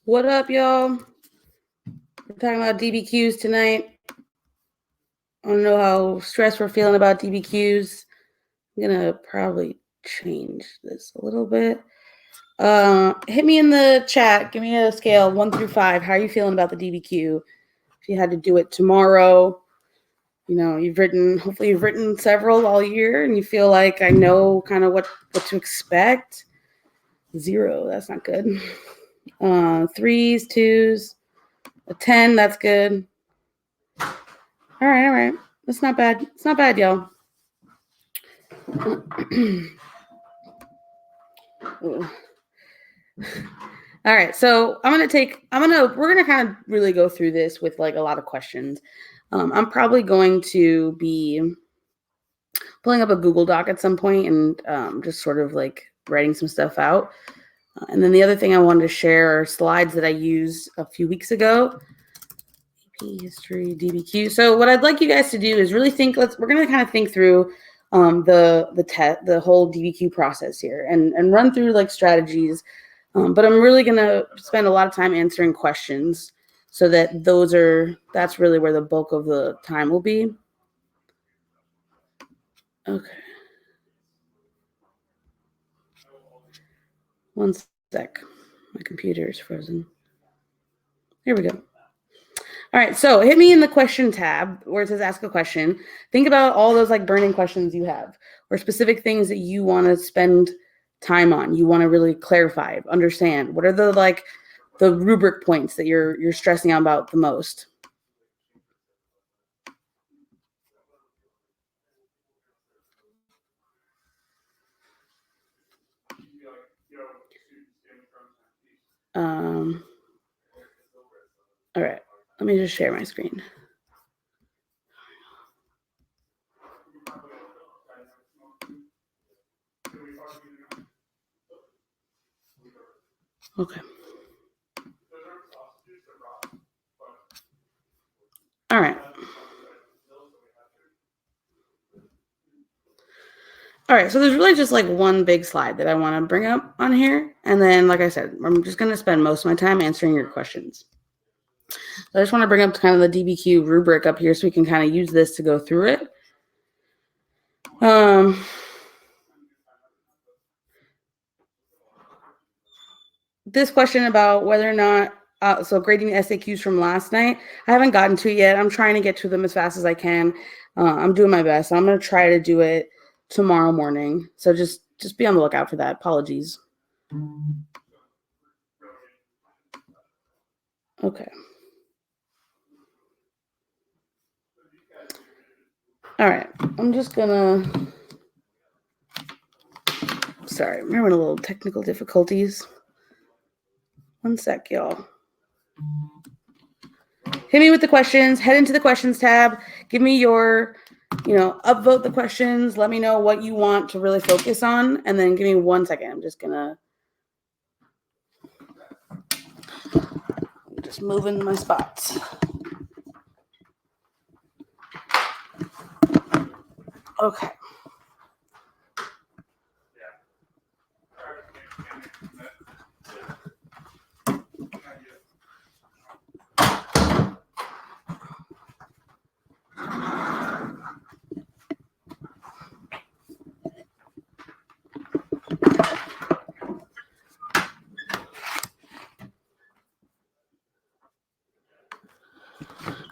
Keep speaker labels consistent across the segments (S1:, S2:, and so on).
S1: What up, y'all? We're talking about DBQs tonight. I don't know how stressed we're feeling about DBQs. I'm gonna probably change this a little bit. Hit me in the chat. Give me a scale 1 through 5. How are you feeling about the DBQ? If you had to do it tomorrow, you know, hopefully you've written several all year and you feel like I know kind of what to expect. 0, that's not good. 3s, 2s, a 10, that's good. All right. That's not bad. It's not bad, y'all. All right, so we're gonna kind of really go through this with like a lot of questions. I'm probably going to be pulling up a Google Doc at some point and just sort of like writing some stuff out. And then the other thing I wanted to share are slides that I used a few weeks ago. AP History, DBQ. So what I'd like you guys to do is really think. We're gonna kind of think through the whole DBQ process here and run through like strategies. But I'm really gonna spend a lot of time answering questions, so that that's really where the bulk of the time will be. Okay. One sec. My computer is frozen. Here we go. All right, so hit me in the question tab where it says ask a question. Think about all those like burning questions you have or specific things that you want to spend time on. You want to really clarify, understand. What are the rubric points that you're stressing out about the most? All right, let me just share my screen. Okay. All right. All right, so there's really just like one big slide that I want to bring up on here. And then, like I said, I'm just going to spend most of my time answering your questions. So I just want to bring up kind of the DBQ rubric up here so we can kind of use this to go through it. This question about whether or not, so grading the SAQs from last night, I haven't gotten to it yet. I'm trying to get to them as fast as I can. I'm doing my best. I'm going to try to do it tomorrow morning. So just be on the lookout for that. Apologies. Okay. All right. I'm just gonna, sorry, I'm having a little technical difficulties. One sec, y'all. Hit me with the questions. Head into the questions tab. Give me your, upvote the questions. Let me know what you want to really focus on. And then give me 1 second. I'm just moving my spots. Okay.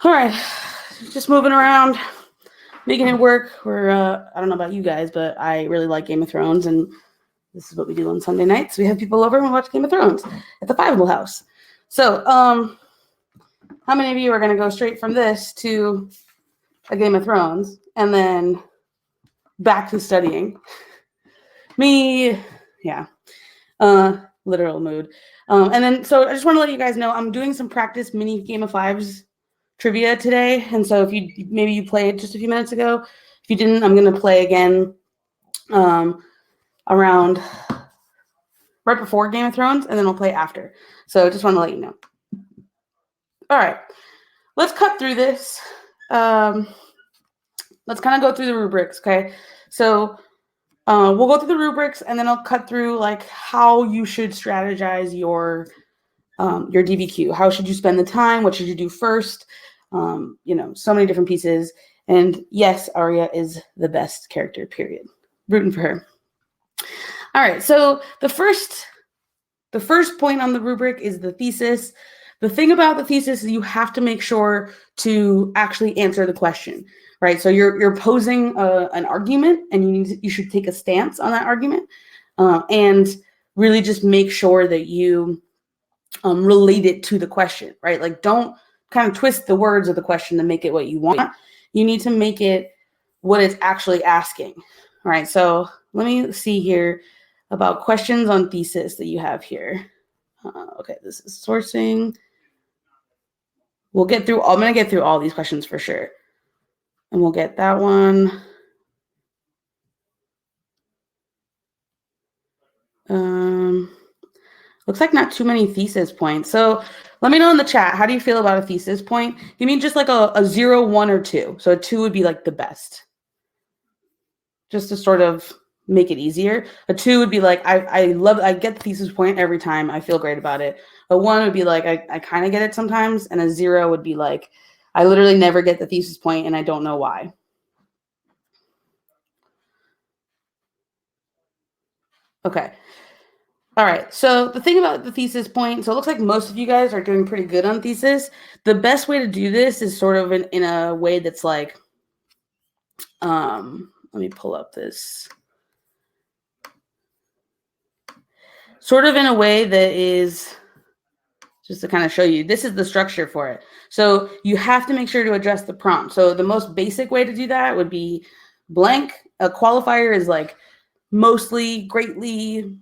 S1: All right, just moving around, making it work. I don't know about you guys, but I really like Game of Thrones, and this is what we do on Sunday nights. We have people over and we watch Game of Thrones at the Fiveable house. So, how many of you are going to go straight from this to a Game of Thrones and then back to studying? Me, yeah, literal mood. And then, so I just want to let you guys know I'm doing some practice mini Game of Fives trivia today. And so if you played just a few minutes ago, if you didn't, I'm going to play again around right before Game of Thrones, and then we'll play after. So just want to let you know. All right, let's cut through this. Let's kind of go through the rubrics, okay? So we'll go through the rubrics, and then I'll cut through like how you should strategize your your DBQ. How should you spend the time? What should you do first? So many different pieces. And yes, Arya is the best character, period. Rooting for her. All right, so the first point on the rubric is the thesis. The thing about the thesis is you have to make sure to actually answer the question, right? So you're posing an argument, and you should take a stance on that argument, and really just make sure that you relate it to the question, right? Like, don't kind of twist the words of the question to make it what you want. You need to make it what it's actually asking. All right, so let me see here about questions on thesis that you have here. Okay, this is sourcing. I'm going to get through all these questions for sure. And we'll get that one. Looks like not too many thesis points. So let me know in the chat, how do you feel about a thesis point? Give me just like a 0, 1, or 2. So a 2 would be like the best. Just to sort of make it easier. A 2 would be like, I get the thesis point every time. I feel great about it. A 1 would be like, I kind of get it sometimes. And a 0 would be like, I literally never get the thesis point and I don't know why. Okay. All right. So the thing about the thesis point, so it looks like most of you guys are doing pretty good on thesis. The best way to do this is sort of in a way that's like, let me pull up this. Sort of in a way that is, just to kind of show you, this is the structure for it. So you have to make sure to address the prompt. So the most basic way to do that would be blank. A qualifier is like mostly, greatly,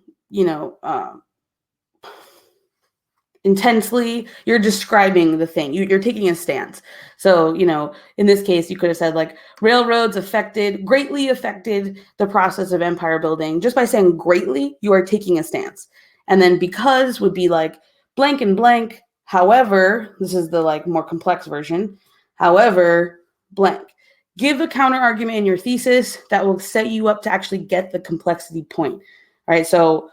S1: intensely. You're describing the thing. You're taking a stance. So, in this case, you could have said like railroads greatly affected the process of empire building. Just by saying greatly, you are taking a stance. And then because would be like blank and blank. However, this is the like more complex version. However, blank. Give a counter argument in your thesis that will set you up to actually get the complexity point. All right. So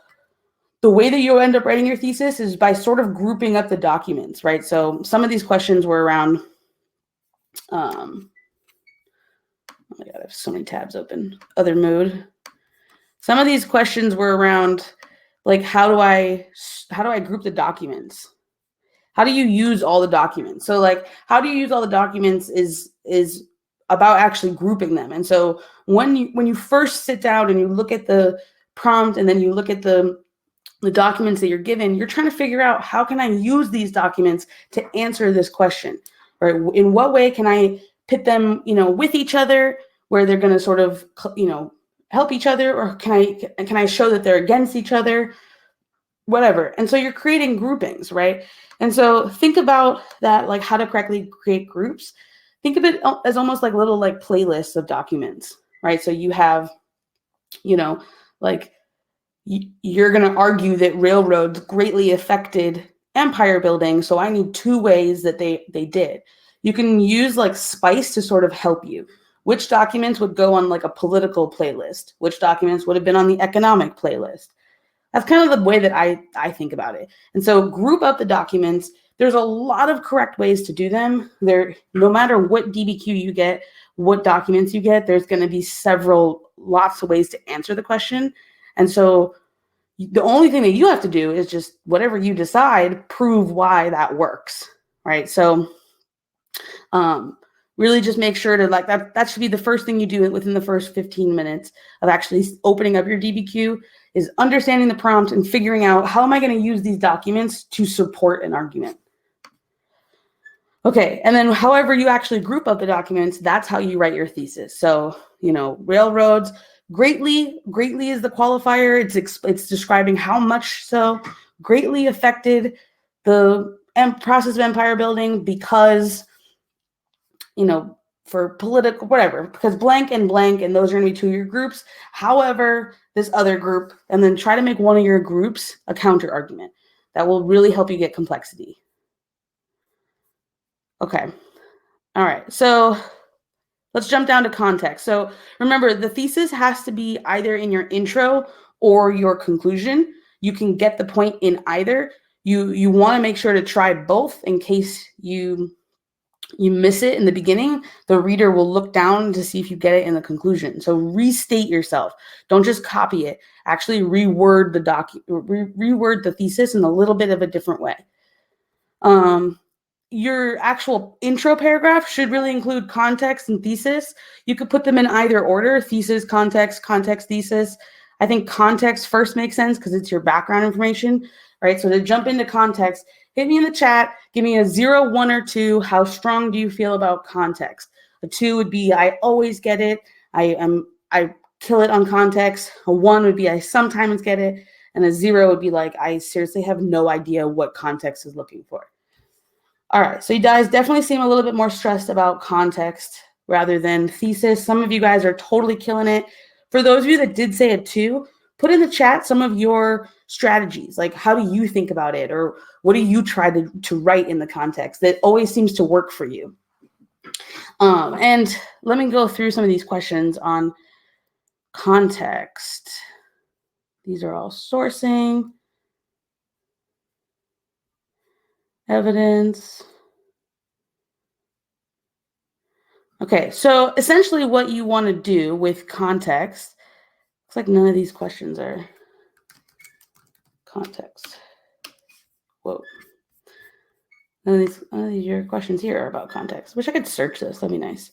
S1: the way that you end up writing your thesis is by sort of grouping up the documents, right? So some of these questions were around, oh my God, I have so many tabs open. Other mode. Some of these questions were around, like, how do I group the documents? How do you use all the documents? So like, how do you use all the documents is about actually grouping them. And so when you first sit down and you look at the prompt and then you look at the documents that you're given, you're trying to figure out, how can I use these documents to answer this question? Right? In what way can I pit them, with each other, where they're going to sort of, help each other, or can I show that they're against each other? Whatever. And so you're creating groupings, right? And so think about that, like how to correctly create groups. Think of it as almost like little like playlists of documents, right? So you have, like, you're going to argue that railroads greatly affected empire building. So I need 2 ways that they did. You can use like spice to sort of help you. Which documents would go on like a political playlist? Which documents would have been on the economic playlist? That's kind of the way that I think about it. And so group up the documents. There's a lot of correct ways to do them. No matter what DBQ you get, what documents you get, there's going to be lots of ways to answer the question. And so the only thing that you have to do is just whatever you decide, prove why that works, right? So really just make sure to like that should be the first thing you do within the first 15 minutes of actually opening up your DBQ, is understanding the prompt and figuring out, how am I going to use these documents to support an argument? Okay, and then however you actually group up the documents, that's how you write your thesis. So, railroads, greatly is the qualifier. It's describing how much so greatly affected the process of empire building because, for political, whatever, because blank, and those are going to be 2 of your groups. However, this other group, and then try to make one of your groups a counter argument. That will really help you get complexity. Okay. All right. So let's jump down to context. So remember, the thesis has to be either in your intro or your conclusion. You can get the point in either. You want to make sure to try both in case you miss it in the beginning. The reader will look down to see if you get it in the conclusion. So restate yourself. Don't just copy it. Actually reword the thesis in a little bit of a different way. Your actual intro paragraph should really include context and thesis. You could put them in either order: thesis, context, context, thesis. I think context first makes sense because it's your background information, right? So to jump into context, hit me in the chat. Give me a 0, 1, or 2. How strong do you feel about context? A 2 would be I always get it. I kill it on context. A 1 would be I sometimes get it. And a 0 would be like I seriously have no idea what context is looking for. All right, so you guys definitely seem a little bit more stressed about context rather than thesis. Some of you guys are totally killing it. For those of you that did say a 2, put in the chat some of your strategies. Like, how do you think about it? Or what do you try to write in the context that always seems to work for you? And let me go through some of these questions on context. These are all sourcing, evidence. Okay, so essentially what you want to do with context, looks like none of these questions are context. Whoa. None of your questions here are about context. Wish I could search this. That'd be nice.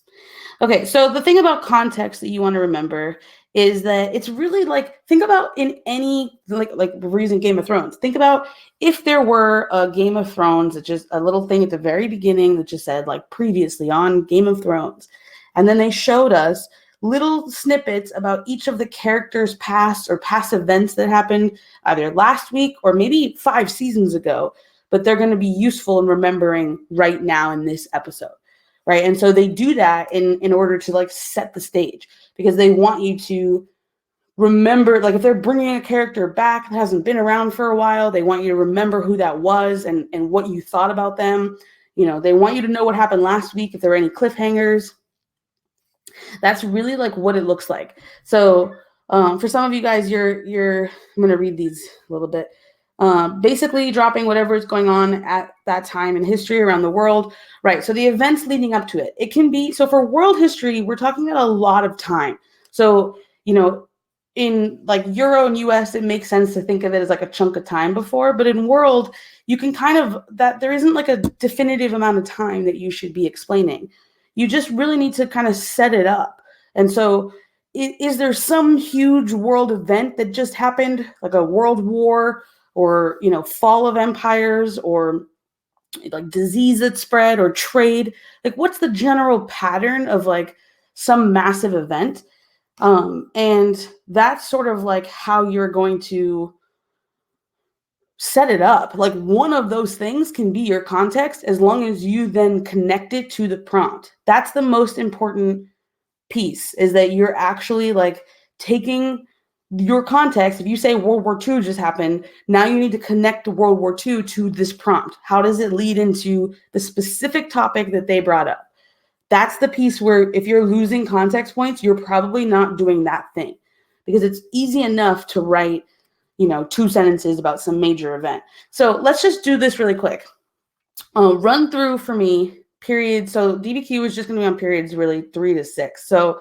S1: Okay, so the thing about context that you want to remember is that it's really like, think about in any, like we're using Game of Thrones. Think about if there were a Game of Thrones, it's just a little thing at the very beginning that just said like previously on Game of Thrones. And then they showed us little snippets about each of the characters' past or past events that happened either last week or maybe 5 seasons ago, but they're going to be useful in remembering right now in this episode. Right. And so they do that in order to like set the stage, because they want you to remember, like if they're bringing a character back that hasn't been around for a while, they want you to remember who that was and what you thought about them. You know, they want you to know what happened last week, if there were any cliffhangers. That's really like what it looks like. So for some of you guys, I'm going to read these a little bit. Basically dropping whatever is going on at that time in history around the world, right? So the events leading up to it, it can be, so for world history, we're talking about a lot of time. So, you know, in like Euro and US, it makes sense to think of it as like a chunk of time before, but in world, you can kind of, that there isn't like a definitive amount of time that you should be explaining. You just really need to kind of set it up. And so is there some huge world event that just happened, like a world war, or, you know, fall of empires, or like disease that spread, or trade? Like, what's the general pattern of like some massive event? And that's sort of like how you're going to set it up. Like one of those things can be your context, as long as you then connect it to the prompt. That's the most important piece, is that you're actually like taking your context. If you say World War II just happened, now you need to connect to World War II to this prompt. How does it lead into the specific topic that they brought up? That's the piece where if you're losing context points, you're probably not doing that thing, because it's easy enough to write, you know, 2 sentences about some major event. So let's just do this really quick. Run through for me periods. So DBQ is just going to be on periods really 3 to 6. So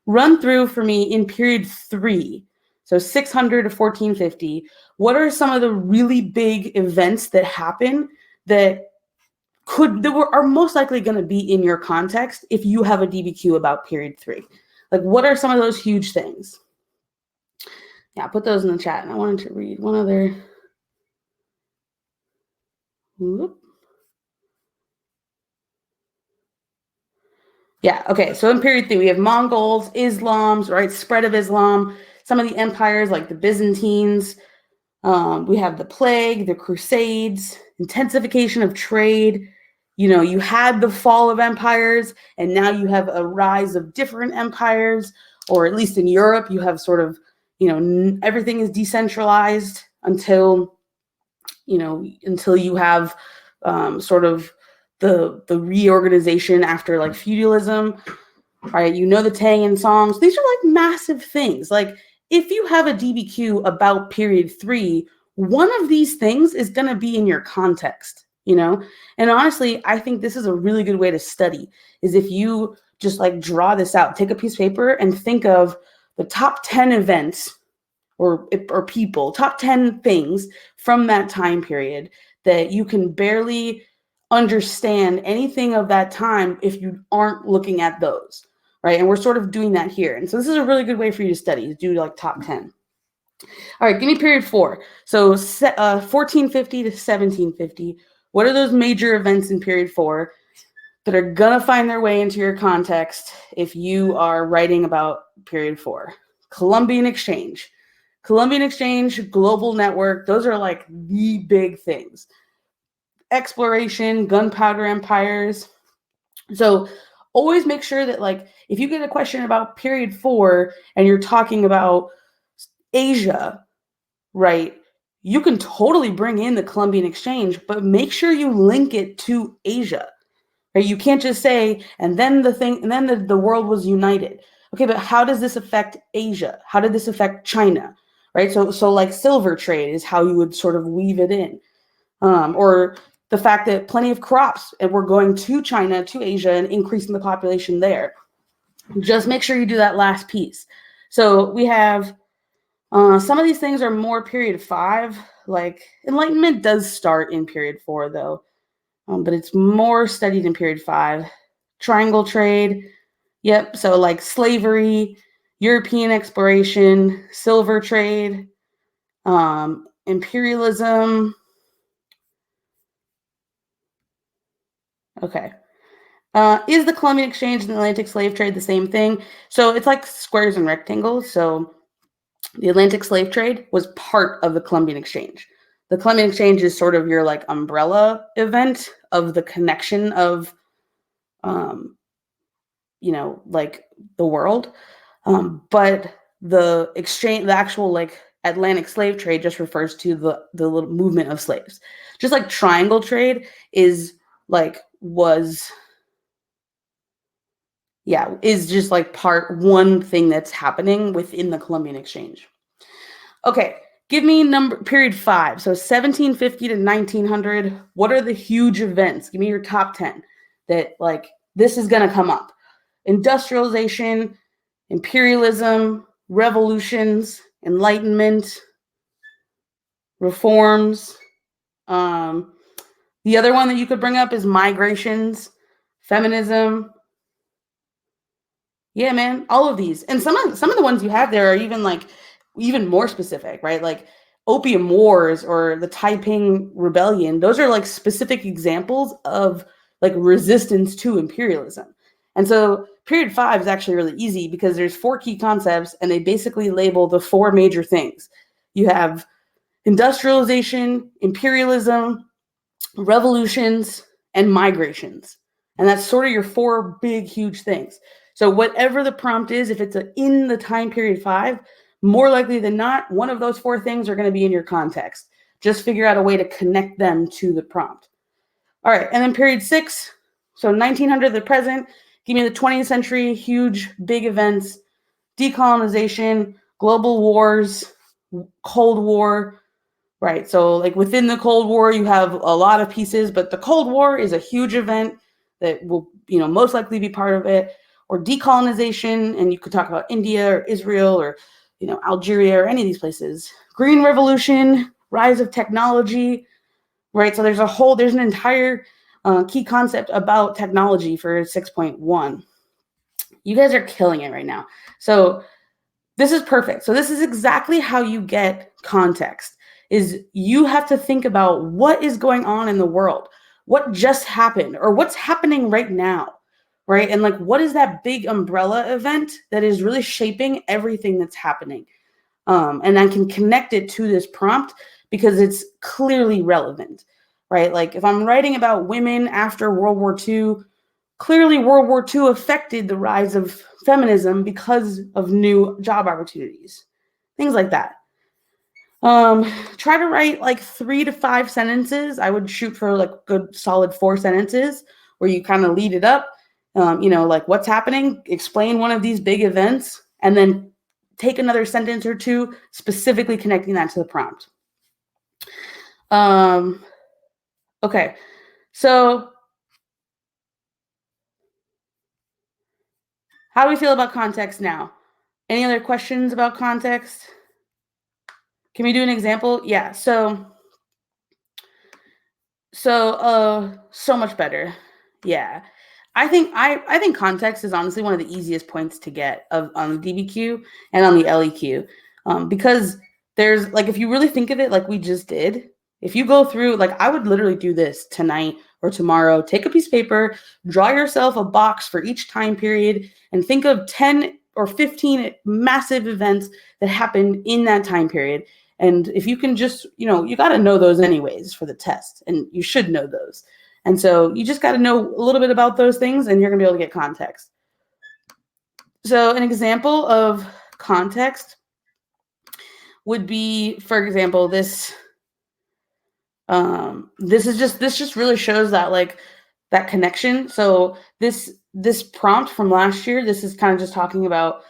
S1: run through for me in period 3. So 600 to 1450, what are some of the really big events that happen that are most likely going to be in your context if you have a DBQ about period 3? Like, what are some of those huge things? Yeah, put those in the chat. And I wanted to read one other. Whoop. Yeah, okay, so in period 3, we have Mongols, Islams, right, spread of Islam, some of the empires like the Byzantines. We have the plague, the Crusades, intensification of trade. You know, you had the fall of empires, and now you have a rise of different empires, or at least in Europe, you have sort of, you know, everything is decentralized until you have sort of the reorganization after like feudalism, right? You know, the Tangan songs. These are like massive things. Like if you have a DBQ about period 3, one of these things is going to be in your context, And honestly, I think this is a really good way to study, is if you just like draw this out, take a piece of paper and think of the top 10 events or people, top 10 things from that time period that you can barely understand anything of that time if you aren't looking at those, right? And we're sort of doing that here. And so this is a really good way for you to study, do like top 10. All right, give me period 4. So 1450 to 1750. What are those major events in period 4 that are going to find their way into your context if you are writing about period 4? Columbian Exchange, global network. Those are like the big things. Exploration, gunpowder empires. So always make sure that like if you get a question about period 4 and you're talking about Asia, right, you can totally bring in the Columbian Exchange, but make sure you link it to Asia. Right? You can't just say, and then the world was united. Okay, but how does this affect Asia? How did this affect China? Right? So like silver trade is how you would sort of weave it in. Or the fact that plenty of crops and we're going to China, to Asia, and increasing the population there. Just make sure you do that last piece. So we have some of these things are more period 5, like Enlightenment does start in period 4 though, but it's more studied in period 5. Triangle trade, yep, so like slavery, European exploration, silver trade, imperialism. Okay. Is the Columbian Exchange and the Atlantic slave trade the same thing? So it's like squares and rectangles. So the Atlantic slave trade was part of the Columbian Exchange. The Columbian Exchange is sort of your like umbrella event of the connection of, like the world. But the exchange, the actual like Atlantic slave trade just refers to the little movement of slaves. Just like triangle trade is just like one thing that's happening within the Columbian Exchange. Okay, give me period 5. So 1750 to 1900. What are the huge events? Give me your top 10 that like this is going to come up. Industrialization, imperialism, revolutions, enlightenment, reforms. The other one that you could bring up is migrations, feminism. Yeah, man, all of these. And some of the ones you have there are even more specific, right? Like Opium Wars or the Taiping Rebellion. Those are like specific examples of like resistance to imperialism. And so period 5 is actually really easy because there's 4 key concepts and they basically label the 4 major things. You have industrialization, imperialism, revolutions, and migrations. And that's sort of your 4 big, huge things. So whatever the prompt is, if it's in the time period 5, more likely than not, one of those 4 things are going to be in your context. Just figure out a way to connect them to the prompt. All right, and then period 6, so 1900 to the present, give me the 20th century, huge, big events, decolonization, global wars, Cold War, right? So like within the Cold War, you have a lot of pieces, but the Cold War is a huge event that will, most likely be part of it. Or decolonization, and you could talk about India or Israel or, Algeria or any of these places. Green Revolution, rise of technology, right? So there's an entire key concept about technology for 6.1. You guys are killing it right now. So this is perfect. So this is exactly how you get context, is you have to think about what is going on in the world, what just happened, or what's happening right now, right? And like, what is that big umbrella event that is really shaping everything that's happening? And I can connect it to this prompt because it's clearly relevant, right? Like if I'm writing about women after World War II, clearly World War II affected the rise of feminism because of new job opportunities, things like that. Try to write like 3 to 5 sentences. I would shoot for like good solid 4 sentences where you kind of lead it up, like what's happening, explain one of these big events, and then take another sentence or 2 specifically connecting that to the prompt. Okay, so how do we feel about context now? Any other questions about context? Can we do an example? Yeah, so much better. Yeah. I think context is honestly one of the easiest points to get on the DBQ and on the LEQ. Because there's like, if you really think of it like we just did, if you go through, like I would literally do this tonight or tomorrow, take a piece of paper, draw yourself a box for each time period, and think of 10 or 15 massive events that happened in that time period. And if you can just, you got to know those anyways for the test, and you should know those. And so you just got to know a little bit about those things, and you're going to be able to get context. So an example of context would be, for example, this just really shows that, like, that connection. So this prompt from last year, this is kind of just talking about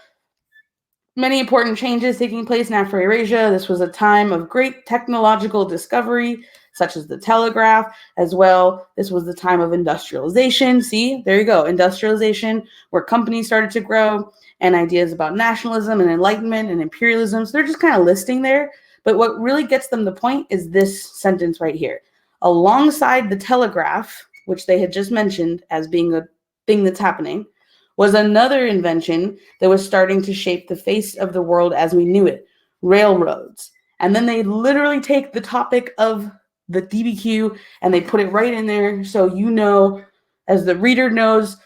S1: many important changes taking place in Afro-Eurasia. This was a time of great technological discovery, such as the telegraph as well. This was the time of industrialization. See, there you go, industrialization, where companies started to grow, and ideas about nationalism and enlightenment and imperialism. So they're just kind of listing there. But what really gets them the point is this sentence right here. Alongside the telegraph, which they had just mentioned as being a thing that's happening, was another invention that was starting to shape the face of the world as we knew it, railroads. And then they literally take the topic of the DBQ and they put it right in there, so as the reader knows,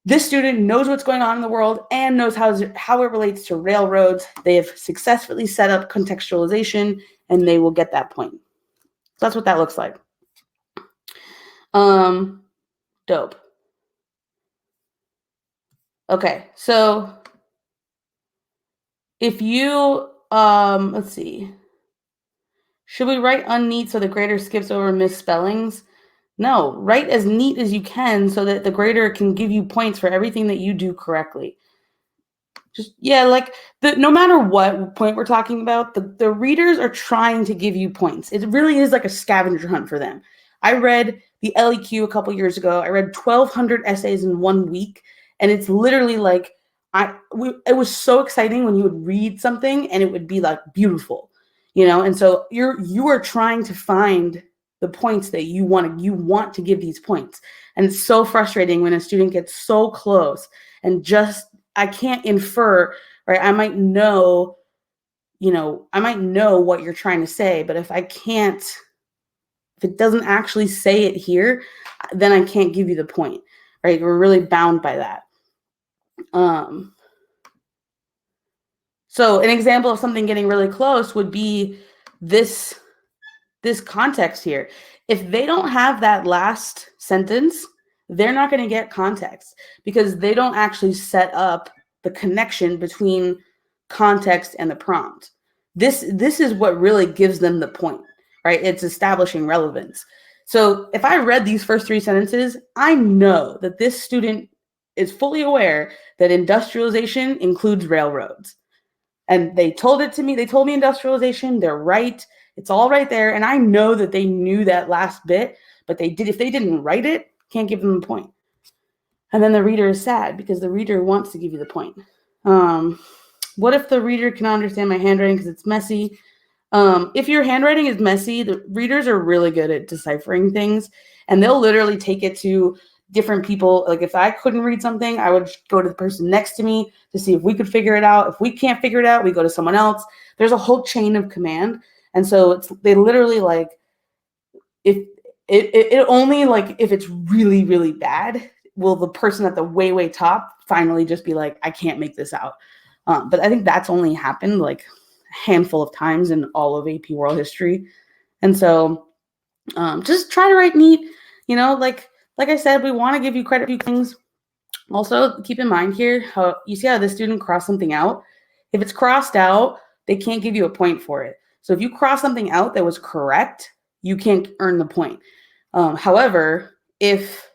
S1: this student knows what's going on in the world and knows how it relates to railroads. They have successfully set up contextualization, and they will get that point. So that's what that looks like. Dope. Okay, so if you, let's see. Should we write unneat so the grader skips over misspellings? No, write as neat as you can so that the grader can give you points for everything that you do correctly. No matter what point we're talking about, the readers are trying to give you points. It really is like a scavenger hunt for them. I read the LEQ a couple years ago. I read 1,200 essays in 1 week, and it's literally like, it was so exciting when you would read something and it would be like beautiful, and so you are trying to find the points that you want to give these points. And it's so frustrating when a student gets so close and just, I can't infer, right? I might know what you're trying to say, but if it doesn't actually say it here, then I can't give you the point, right? We're really bound by that. So an example of something getting really close would be this context here. If they don't have that last sentence, they're not going to get context because they don't actually set up the connection between context and the prompt. This is what really gives them the point, right? It's establishing relevance. So if I read these first 3 sentences, I know that this student is fully aware that industrialization includes railroads. And they told it to me. They told me industrialization. They're right. It's all right there. And I know that they knew that last bit, but if they didn't write it, can't give them a point. And then the reader is sad because the reader wants to give you the point. What if the reader can understand my handwriting because it's messy? If your handwriting is messy, the readers are really good at deciphering things, and they'll literally take it to different people. Like if I couldn't read something, I would go to the person next to me to see if we could figure it out. If we can't figure it out, we go to someone else. There's a whole chain of command. And so they literally, like, if it only, like, if it's really, really bad, will the person at the way, way top finally just be like, I can't make this out. But I think that's only happened like a handful of times in all of AP world history. And so just try to write neat, like I said, we want to give you credit for a few things. Also, keep in mind here, how you see how this student crossed something out. If it's crossed out, they can't give you a point for it. So if you cross something out that was correct, you can't earn the point. However, if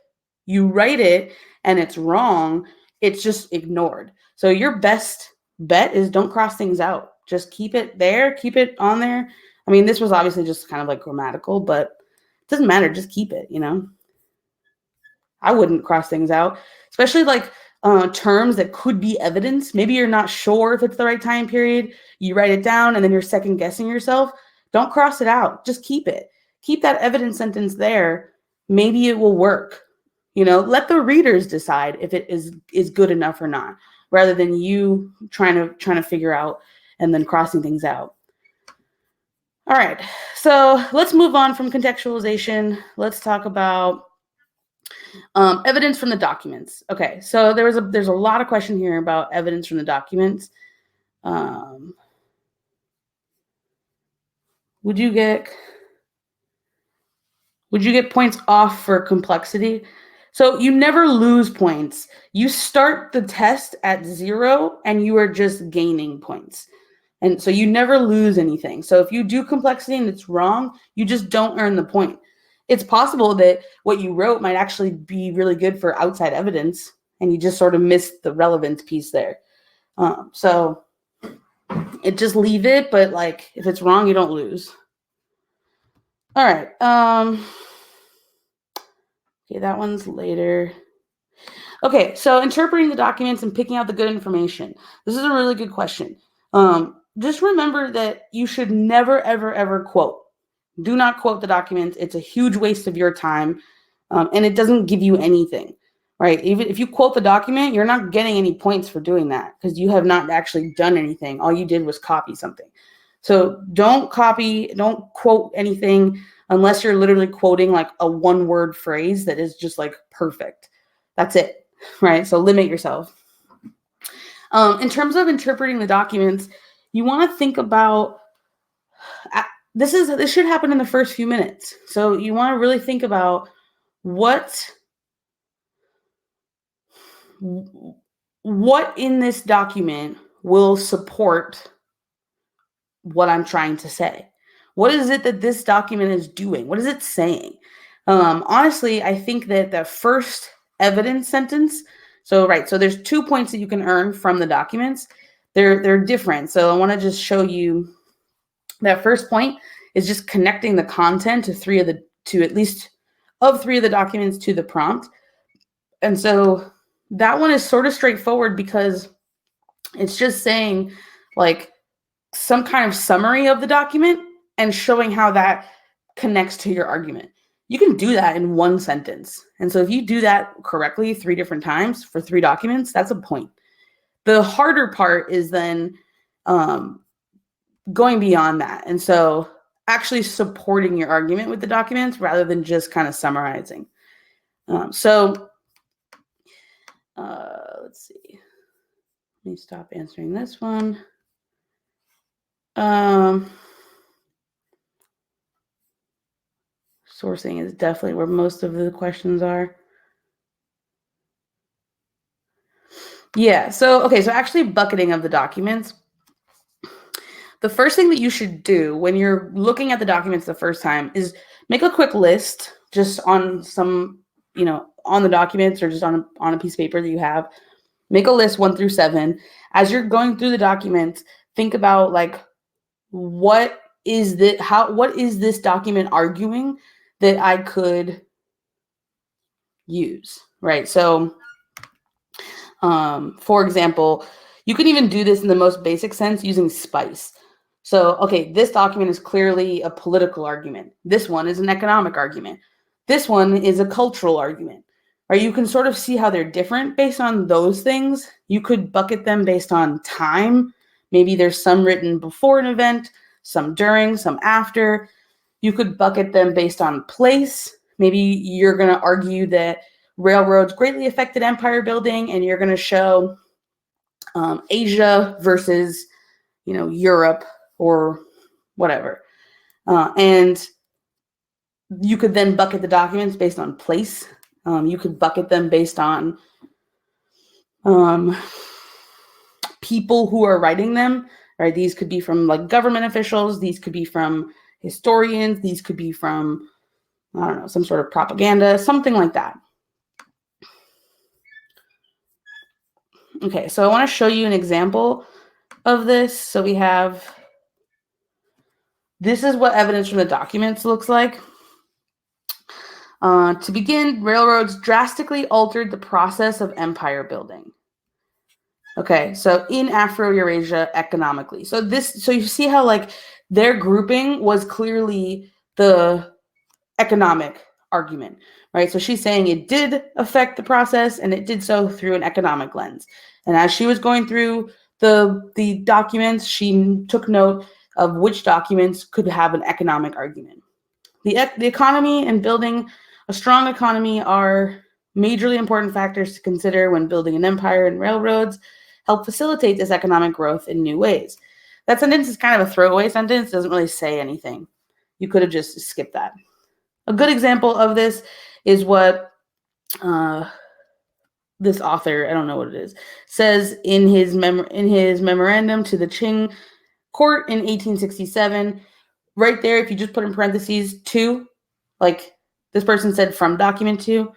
S1: you write it and it's wrong, it's just ignored. So your best bet is don't cross things out. Just keep it there, keep it on there. I mean, this was obviously just kind of like grammatical, but it doesn't matter. Just keep it, I wouldn't cross things out, especially like terms that could be evidence. Maybe you're not sure if it's the right time period. You write it down and then you're second guessing yourself. Don't cross it out. Just keep it. Keep that evidence sentence there. Maybe it will work. Let the readers decide if it is good enough or not, rather than you trying to figure out and then crossing things out. All right, so let's move on from contextualization. Let's talk about evidence from the documents. Okay, so there's a lot of question here about evidence from the documents. Would you get points off for complexity? So you never lose points. You start the test at 0 and you are just gaining points. And so you never lose anything. So if you do complexity and it's wrong, you just don't earn the point. It's possible that what you wrote might actually be really good for outside evidence and you just sort of missed the relevance piece there. So just leave it, but like if it's wrong, you don't lose. All right. Okay, that one's later. Okay, so interpreting the documents and picking out the good information. This is a really good question. Just remember that you should never, ever, ever quote. Do not quote the documents. It's a huge waste of your time, and it doesn't give you anything, right? Even if you quote the document, you're not getting any points for doing that because you have not actually done anything. All you did was copy something. So don't quote anything unless you're literally quoting like a one-word phrase that is just like perfect. That's it, right? So limit yourself. In terms of interpreting the documents, you want to think about this should happen in the first few minutes. So you want to really think about what in this document will support what I'm trying to say. What is it that this document is doing? What is it saying? Honestly, I think that the first evidence sentence, so there's 2 points that you can earn from the documents. They're different. So I want to just show you that first point is just connecting the content to at least of 3 of the documents to the prompt. And so that one is sort of straightforward because it's just saying like some kind of summary of the document and showing how that connects to your argument. You can do that in one sentence. And so if you do that correctly 3 different times for 3 documents, that's a point. The harder part is then going beyond that. And so actually supporting your argument with the documents rather than just kind of summarizing. Let's see. Let me stop answering this one. Sourcing is definitely where most of the questions are. Yeah, so actually bucketing of the documents. The first thing that you should do when you're looking at the documents the first time is make a quick list just on some, on the documents or just on a piece of paper that you have. Make a list 1 through 7. As you're going through the documents, think about like, what is this document arguing that I could use, right? So, for example, you can even do this in the most basic sense using SPICE. So, this document is clearly a political argument. This one is an economic argument. This one is a cultural argument, right? You can sort of see how they're different based on those things. You could bucket them based on time. Maybe there's some written before an event, some during, some after. You could bucket them based on place. Maybe you're going to argue that railroads greatly affected empire building, and you're going to show Asia versus, Europe or whatever. And you could then bucket the documents based on place. You could bucket them based on people who are writing them, right? These could be from like government officials. These could be from historians. These could be from, I don't know, some sort of propaganda, something like that. Okay, so I want to show you an example of this. So we have This is what evidence from the documents looks like. To begin, railroads drastically altered the process of empire building. Okay, so in Afro-Eurasia economically. So you see how like their grouping was clearly the economic argument, right? So she's saying it did affect the process and it did so through an economic lens. And as she was going through the documents, she took note of which documents could have an economic argument. The economy and building a strong economy are majorly important factors to consider when building an empire, and railroads help facilitate this economic growth in new ways. That sentence is kind of a throwaway sentence, doesn't really say anything. You could have just skipped that. A good example of this is what this author, I don't know what it is, says in his memorandum to the Qing court in 1867. Right there, if you just put in parentheses 2, like this person said from document 2,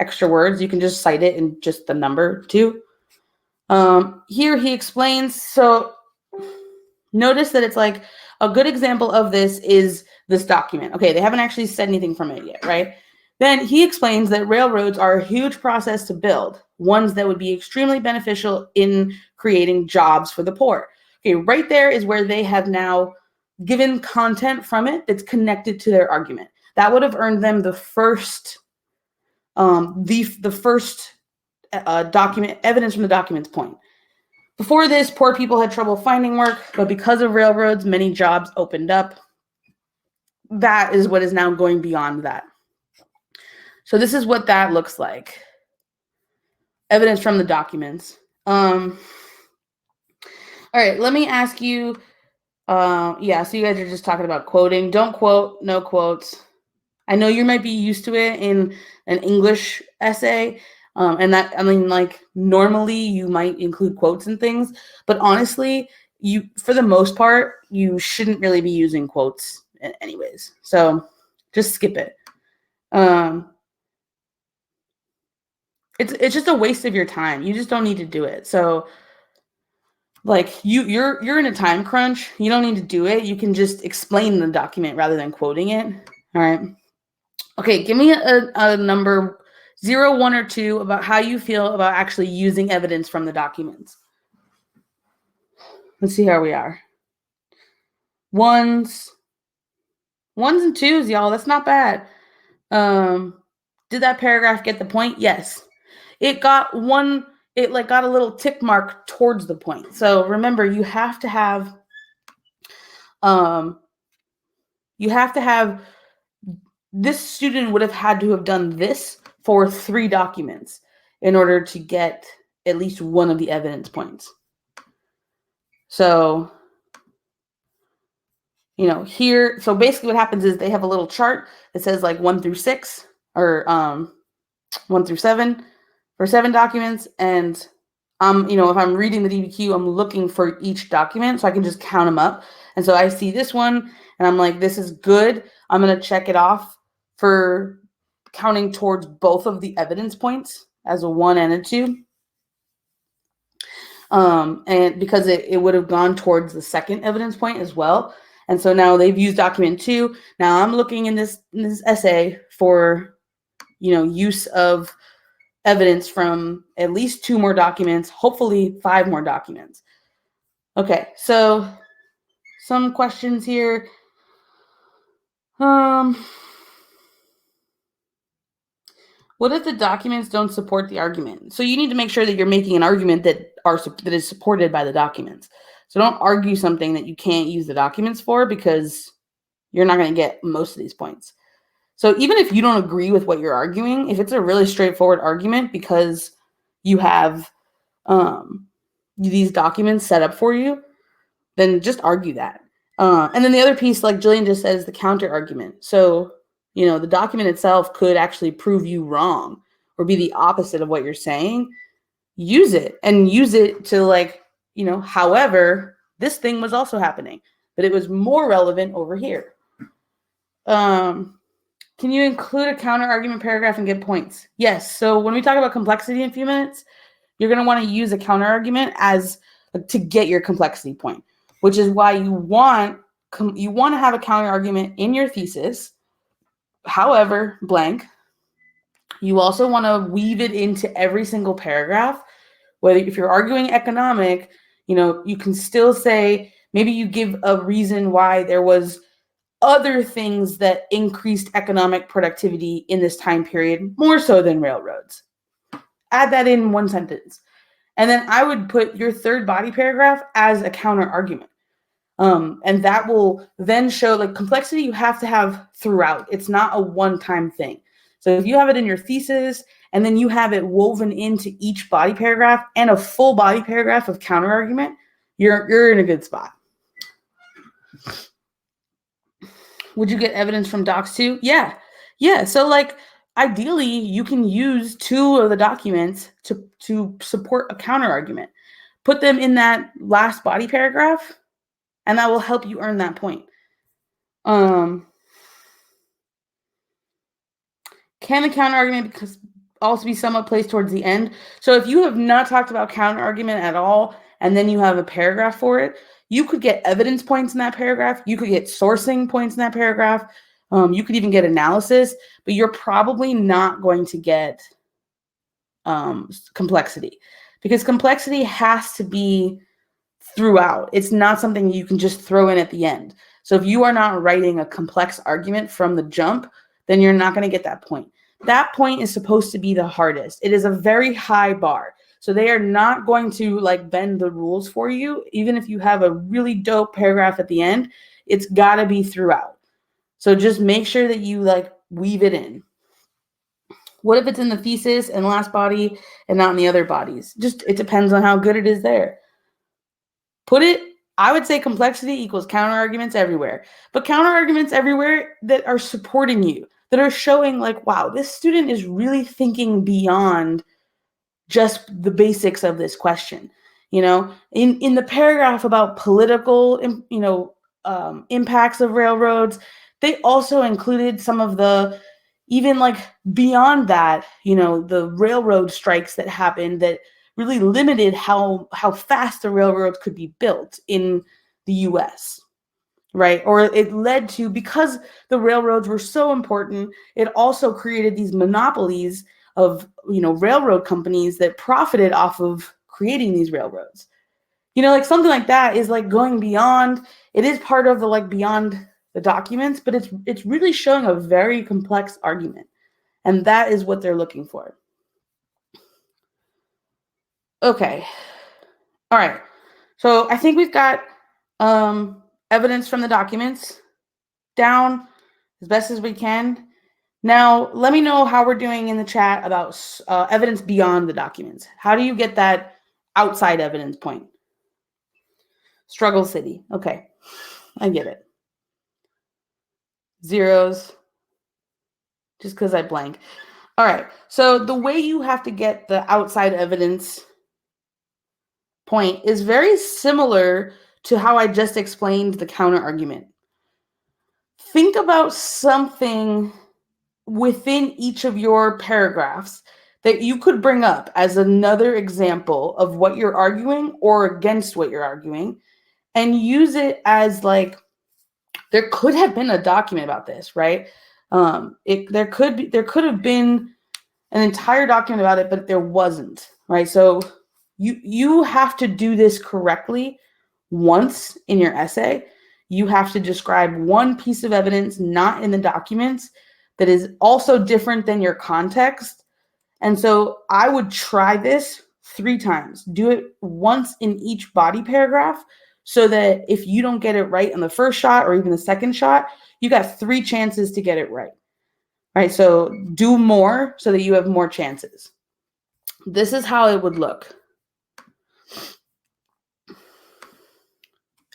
S1: extra words, you can just cite it in just the number 2. Here he explains, so notice that it's like a good example of this is this document. Okay, they haven't actually said anything from it yet, right? Then he explains that railroads are a huge process to build, ones that would be extremely beneficial in creating jobs for the poor. Okay, right there is where they have now given content from it that's connected to their argument. That would have earned them the first document, evidence from the documents point. Before this, poor people had trouble finding work, but because of railroads, many jobs opened up. That is what is now going beyond that. So this is what that looks like. Evidence from the documents. All right, let me ask you, so you guys are just talking about quoting. Don't quote, no quotes. I know you might be used to it in an English essay, and that, I mean, like normally you might include quotes and things, but honestly, for the most part, you shouldn't really be using quotes anyways. So just skip it. It's just a waste of your time. You just don't need to do it. So like you're in a time crunch. You don't need to do it. You can just explain the document rather than quoting it. All right. Okay, give me a number 0, 1, or 2 about how you feel about actually using evidence from the documents. Let's see how we are. Ones and 2s, y'all. That's not bad. Did that paragraph get the point? Yes. It got got a little tick mark towards the point. So remember, you have to have this student would have had to have done this for 3 documents in order to get at least one of the evidence points. So, here, so basically what happens is they have a little chart that says like 1 through 6 or 1 through 7 for 7 documents. And, if I'm reading the DBQ, I'm looking for each document so I can just count them up. And so I see this one and I'm like, this is good. I'm going to check it off for counting towards both of the evidence points as a 1 and a 2. And because it would have gone towards the second evidence point as well. And so now they've used document 2. Now I'm looking in this essay for, use of evidence from at least 2 more documents, hopefully 5 more documents. Okay, so some questions here. What if the documents don't support the argument? So you need to make sure that you're making an argument that is supported by the documents. So don't argue something that you can't use the documents for, because you're not going to get most of these points. So even if you don't agree with what you're arguing, if it's a really straightforward argument because you have these documents set up for you, then just argue that. And then the other piece, like Jillian just says, the counter argument. So the document itself could actually prove you wrong or be the opposite of what you're saying. Use it to however, this thing was also happening, but it was more relevant over here. Can you include a counter argument paragraph and get points? Yes. So when we talk about complexity in a few minutes, you're going to want to use a counter argument to get your complexity point, which is why you want you want to have a counter argument in your thesis. However, blank. You also want to weave it into every single paragraph. Whether if you're arguing economic, you can still say, maybe you give a reason why there was other things that increased economic productivity in this time period, more so than railroads. Add that in one sentence. And then I would put your third body paragraph as a counter argument. And that will then show, like, complexity you have to have throughout. It's not a one-time thing. So if you have it in your thesis and then you have it woven into each body paragraph and a full body paragraph of counter argument, you're in a good spot. Would you get evidence from docs too? Yeah. So, like, ideally, you can use 2 of the documents to support a counter argument. Put them in that last body paragraph, and that will help you earn that point. Can the counter argument also be somewhat placed towards the end? So if you have not talked about counter argument at all, and then you have a paragraph for it, you could get evidence points in that paragraph. You could get sourcing points in that paragraph. You could even get analysis, but you're probably not going to get complexity, because complexity has to be throughout. It's not something you can just throw in at the end. So if you are not writing a complex argument from the jump, then you're not going to get that point. That point is supposed to be the hardest. It is a very high bar. So they are not going to, like, bend the rules for you. Even if you have a really dope paragraph at the end, it's got to be throughout. So just make sure that you, like, weave it in. What if it's in the thesis and last body and not in the other bodies? It depends on how good it is there. I would say complexity equals counter arguments everywhere, but counter arguments everywhere that are supporting you, that are showing, like, wow, this student is really thinking beyond just the basics of this question. In the paragraph about political, impacts of railroads, they also included some of the, even, like, beyond that, the railroad strikes that happened that really limited how fast the railroads could be built in the US, right? Or it led to, because the railroads were so important, it also created these monopolies of, railroad companies that profited off of creating these railroads. Like, something like that is, like, going beyond. It is part of the, like, beyond the documents, but it's really showing a very complex argument. And that is what they're looking for. Okay. All right. So I think we've got evidence from the documents down as best as we can. Now, let me know how we're doing in the chat about evidence beyond the documents. How do you get that outside evidence point? Struggle City. Okay. I get it. Zeros. Just because I blank. All right. So the way you have to get the outside evidence point is very similar to how I just explained the counter argument. Think about something within each of your paragraphs that you could bring up as another example of what you're arguing or against what you're arguing, and use it as, like, there could have been a document about this, right? There could have been an entire document about it, but there wasn't, right? So you have to do this correctly once in your essay. You have to describe one piece of evidence not in the documents that is also different than your context. And so I would try this 3 times. Do it once in each body paragraph, so that if you don't get it right on the first shot or even the second shot, you got 3 chances to get it right. Right? So do more so that you have more chances. This is how it would look.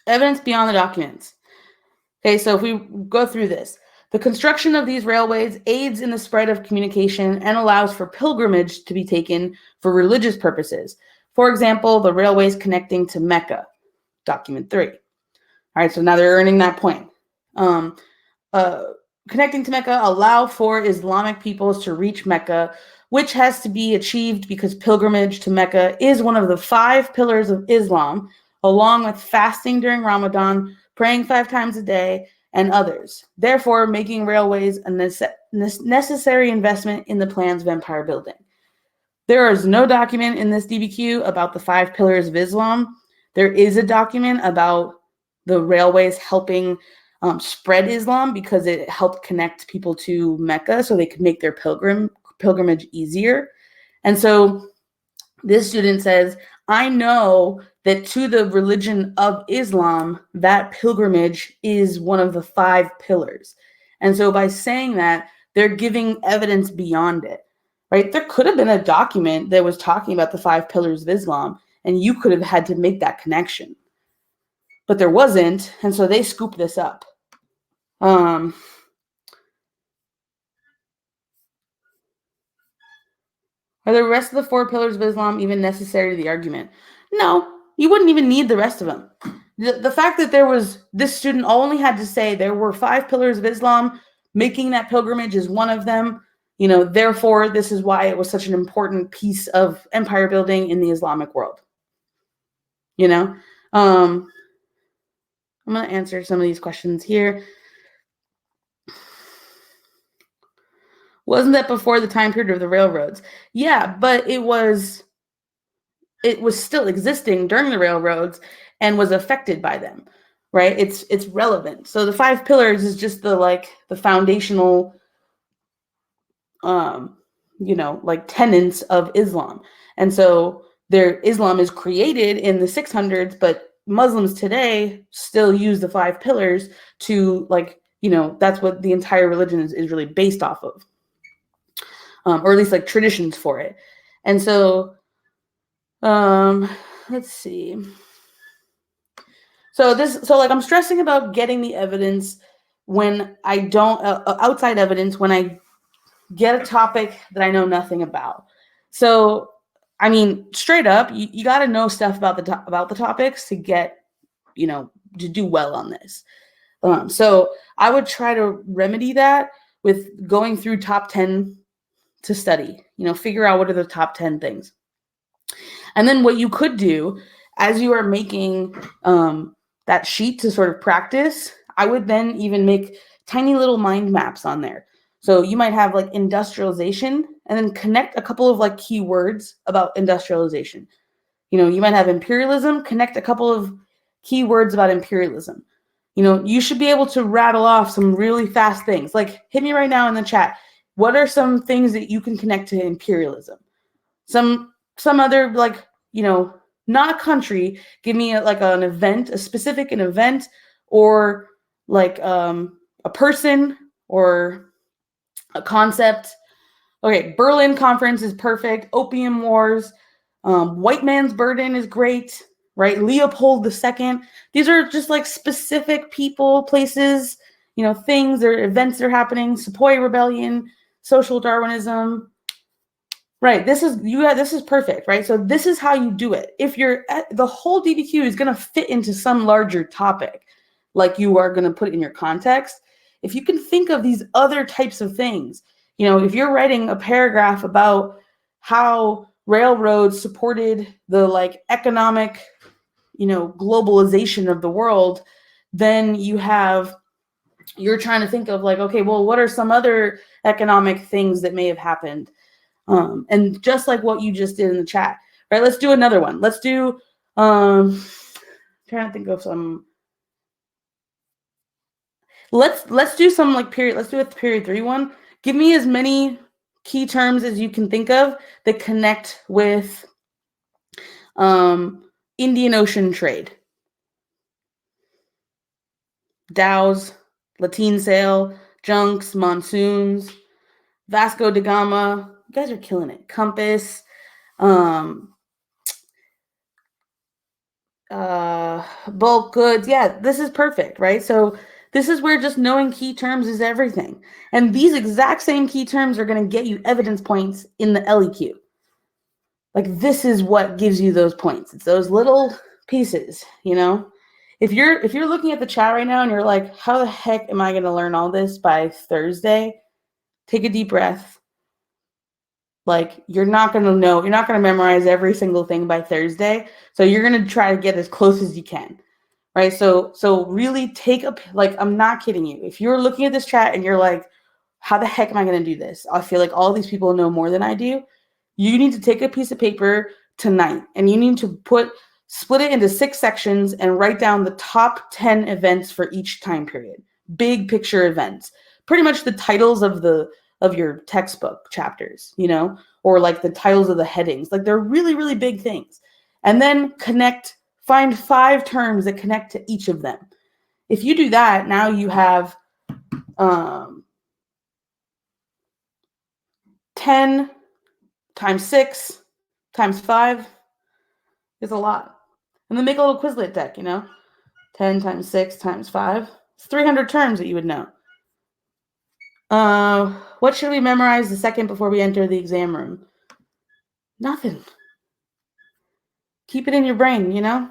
S1: Evidence beyond the documents. Okay, so if we go through this, the construction of these railways aids in the spread of communication and allows for pilgrimage to be taken for religious purposes. For example, the railways connecting to Mecca, document 3. All right, so now they're earning that point. Connecting to Mecca allow for Islamic peoples to reach Mecca, which has to be achieved because pilgrimage to Mecca is one of the 5 pillars of Islam, along with fasting during Ramadan, praying 5 times a day, and others, therefore making railways a necessary investment in the plans of empire building. There is no document in this DBQ about the 5 pillars of Islam. There is a document about the railways helping spread Islam because it helped connect people to Mecca so they could make their pilgrimage easier. And so this student says, I know that to the religion of Islam, that pilgrimage is one of the 5 pillars. And so by saying that, they're giving evidence beyond it, right? There could have been a document that was talking about the 5 pillars of Islam, and you could have had to make that connection. But there wasn't, and so they scooped this up. Are the rest of the 4 pillars of Islam even necessary to the argument? No, you wouldn't even need the rest of them. The fact that this student only had to say there were 5 pillars of Islam, making that pilgrimage is one of them, therefore this is why it was such an important piece of empire building in the Islamic world. I'm going to answer some of these questions here. Wasn't that before the time period of the railroads? Yeah, but it was still existing during the railroads and was affected by them, right? It's relevant. So the 5 pillars is just the foundational, tenets of Islam. And so Islam is created in the 600s, but Muslims today still use the 5 pillars to that's what the entire religion is really based off of. Or at least traditions for it. And so, let's see. So I'm stressing about getting the evidence when I don't, outside evidence, when I get a topic that I know nothing about. So, I mean, straight up, you got to know stuff about the topics to get, to do well on this. So I would try to remedy that with going through top 10 to study, figure out what are the top 10 things. And then what you could do as you are making that sheet to sort of practice, I would then even make tiny little mind maps on there. So you might have industrialization and then connect a couple of keywords about industrialization. You might have imperialism, connect a couple of keywords about imperialism. You should be able to rattle off some really fast things. Hit me right now in the chat. What are some things that you can connect to imperialism? Some other not a country. Give me an event, a specific event, or a person or a concept. Okay, Berlin Conference is perfect. Opium Wars, White Man's Burden is great, right? Leopold II. These are just specific people, places, things or events that are happening. Sepoy Rebellion, social Darwinism. Right. This is perfect, right? So this is how you do it. If the whole DBQ is going to fit into some larger topic, you are going to put it in your context. If you can think of these other types of things, if you're writing a paragraph about how railroads supported the economic, globalization of the world, then you're trying to think of okay, well, what are some other economic things that may have happened? And just like what you just did in the chat, right? Let's do another one. Let's do, trying to think of some, let's do some period. Let's do a period 3 one. Give me as many key terms as you can think of that connect with Indian Ocean trade. Dhows, lateen sail, junks, monsoons, Vasco da Gama. You guys are killing it. Compass, bulk goods. Yeah, this is perfect, right? So this is where just knowing key terms is everything. And these exact same key terms are going to get you evidence points in the LEQ. This is what gives you those points. It's those little pieces, If you're looking at the chat right now and you're like, how the heck am I going to learn all this by Thursday? Take a deep breath. You're not going to memorize every single thing by Thursday. So you're going to try to get as close as you can, right? So really take a, like, I'm not kidding you. If you're looking at this chat and you're like, how the heck am I going to do this? I feel like all these people know more than I do. You need to take a piece of paper tonight and you need to split it into 6 sections and write down the top 10 events for each time period. Big picture events. Pretty much the titles of your textbook chapters, you know, or like the titles of the headings. Like they're really, really big things. And then find 5 terms that connect to each of them. If you do that, now you have 10 times 6 times 5 is a lot. And then make a little Quizlet deck, you know, 10 times 6 times 5. It's 300 terms that you would know. What should we memorize the second before we enter the exam room? Nothing. Keep it in your brain, you know?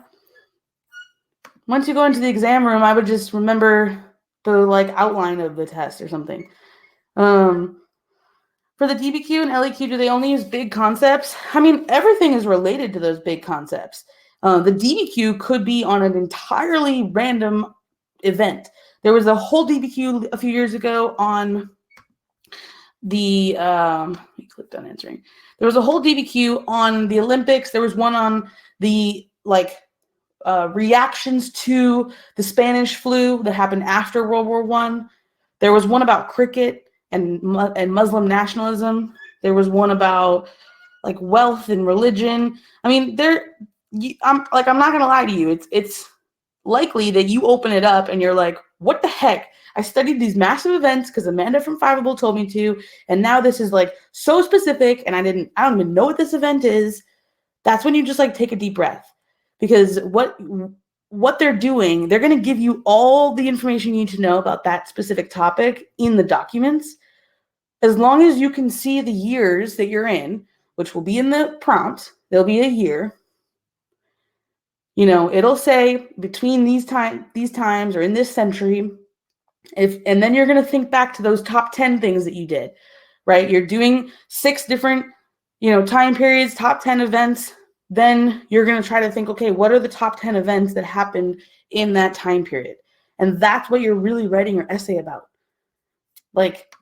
S1: Once you go into the exam room, I would just remember the like outline of the test or something. For the DBQ and LEQ, do they only use big concepts? I mean, everything is related to those big concepts. The DBQ could be on an entirely random event. There was a whole DBQ a few years ago on the, you clicked on answering. There was a whole DBQ on the Olympics. There was one on the reactions to the Spanish flu that happened after World War I. There was one about cricket and Muslim nationalism. There was one about like wealth and religion. I mean, I'm not gonna lie to you. It's likely that you open it up and you're like, what the heck? I studied these massive events because Amanda from Fiveable told me to, and now this is like so specific, and I don't even know what this event is. That's when you just like take a deep breath, because what they're doing, they're going to give you all the information you need to know about that specific topic in the documents. As long as you can see the years that you're in, which will be in the prompt, there'll be a year. You know, it'll say between these times or in this century. And then you're going to think back to those top 10 things that you did, right? You're doing 6 different, time periods, top 10 events. Then you're going to try to think, okay, what are the top 10 events that happened in that time period? And that's what you're really writing your essay about. Like,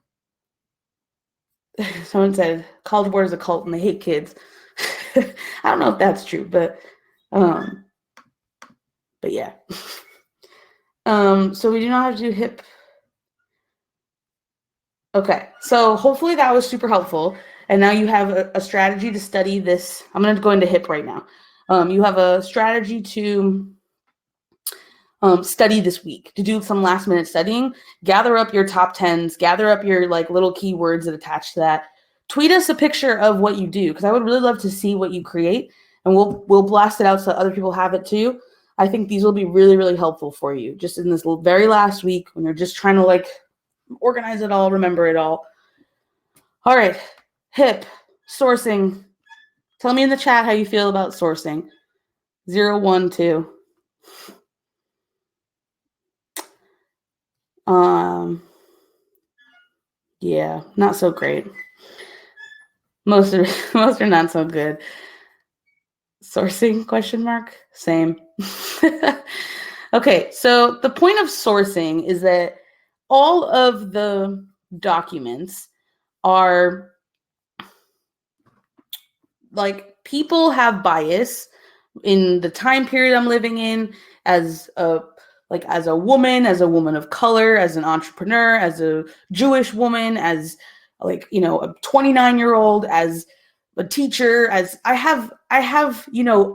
S1: someone said, college board is a cult and they hate kids. I don't know if that's true, but yeah. So we do not have to do HIPP. Okay, so hopefully that was super helpful. And now you have a strategy to study this. I'm going to go into HIPP right now. You have a strategy to study this week, to do some last minute studying. Gather up your top 10s, gather up your like little keywords that attach to that. Tweet us a picture of what you do, because I would really love to see what you create, and we'll blast it out so other people have it too. I think these will be really, really helpful for you just in this very last week when you're just trying to like organize it all, remember it all. All right, HIPP, sourcing. Tell me in the chat how you feel about sourcing. 0, 1, 2. Yeah, not so great. Most are not so good. Sourcing, question mark? Same. Okay, so the point of sourcing is that all of the documents are like, people have bias in the time period I'm living in as a woman, as a woman of color, as an entrepreneur, as a Jewish woman, as a 29-year-old, as a teacher, as I have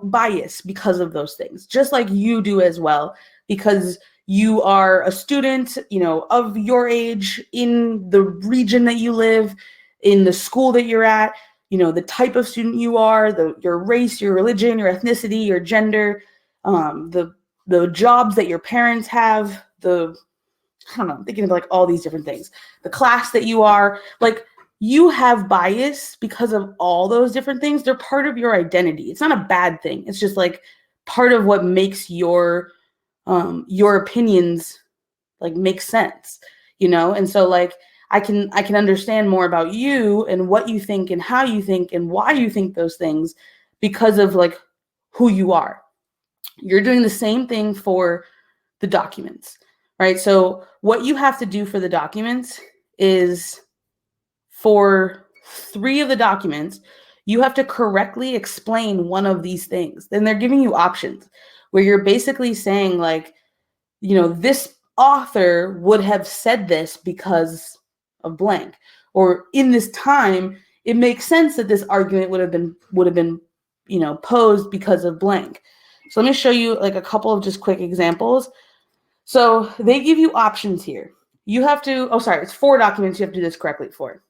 S1: bias because of those things, just like you do as well, because you are a student, of your age, in the region that you live, in the school that you're at, the type of student you are, your race, your religion, your ethnicity, your gender, the jobs that your parents have, I don't know, I'm thinking of like all these different things, the class that you are, like, you have bias because of all those different things. They're part of your identity. It's not a bad thing. It's just like part of what makes your opinions like make sense, And so like I can understand more about you and what you think and how you think and why you think those things because of like who you are. You're doing the same thing for the documents, right? So what you have to do for the documents is, for 3 of the documents, you have to correctly explain one of these things. Then they're giving you options where you're basically saying, like, this author would have said this because of blank, or in this time, it makes sense that this argument would have been posed because of blank. So let me show you like a couple of just quick examples. So they give you options here. You have to, it's 4 documents you have to do this correctly for.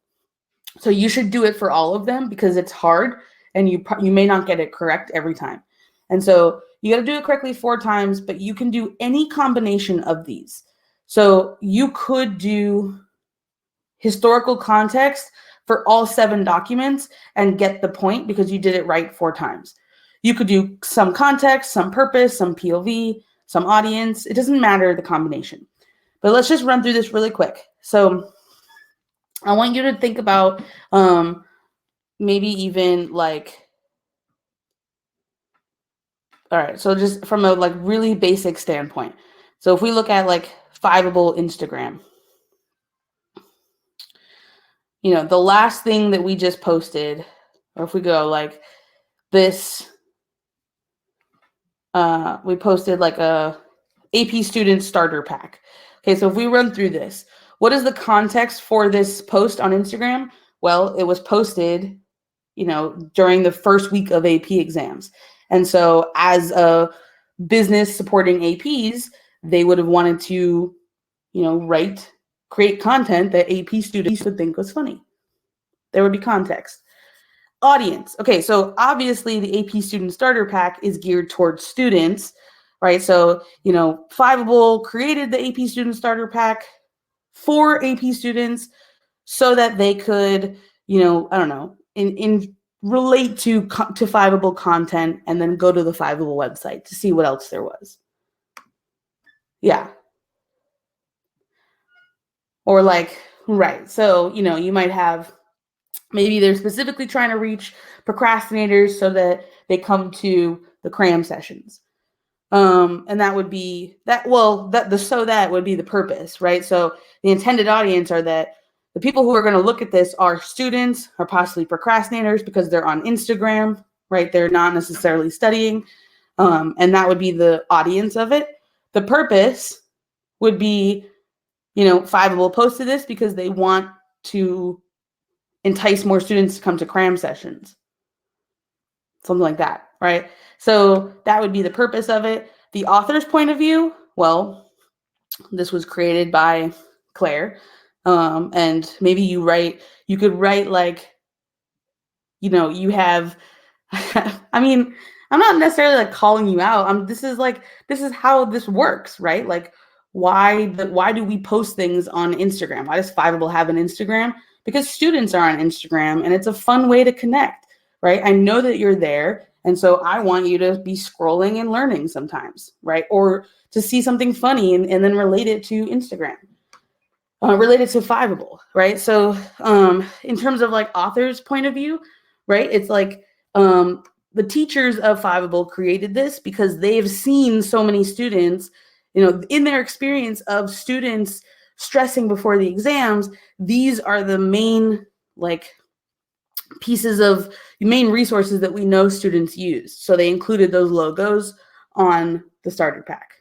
S1: So you should do it for all of them because it's hard and you may not get it correct every time. And so you got to do it correctly 4 times, but you can do any combination of these. So you could do historical context for all 7 documents and get the point because you did it right 4 times. You could do some context, some purpose, some POV, some audience. It doesn't matter the combination. But let's just run through this really quick. So I want you to think about maybe even like, all right, so just from a like really basic standpoint. So if we look at like Fiveable Instagram, the last thing that we just posted, or if we go like this, we posted like a AP student starter pack. Okay, so if we run through this, what is the context for this post on Instagram? Well, it was posted, during the first week of AP exams. And so as a business supporting APs, they would have wanted to, create content that AP students would think was funny. There would be context. Audience. Okay, so obviously the AP student starter pack is geared towards students, right? So, Fiveable created the AP student starter pack for AP students so that they could, relate to Fiveable content and then go to the Fiveable website to see what else there was. Yeah. Or like, right. So, you might have, maybe they're specifically trying to reach procrastinators so that they come to the Cram sessions. And that would be that, that would be the purpose, right? So the intended audience are that the people who are going to look at this are students or possibly procrastinators because they're on Instagram, right? They're not necessarily studying. And that would be the audience of it. The purpose would be, Fiveable posted this because they want to entice more students to come to Cram sessions. Something like that, right? So that would be the purpose of it. The author's point of view, well, this was created by Claire. And maybe you could write like, you have, I mean, I'm not necessarily like calling you out. This is how this works, right? Like, why do we post things on Instagram? Why does Fiveable have an Instagram? Because students are on Instagram and it's a fun way to connect, right? I know that you're there. And so I want you to be scrolling and learning sometimes, right? Or to see something funny and then relate it to Instagram, related to Fiveable, right? So in terms of like author's point of view, right? It's like the teachers of Fiveable created this because they've seen so many students, in their experience of students stressing before the exams. These are the main pieces of main resources that we know students use. So they included those logos on the starter pack.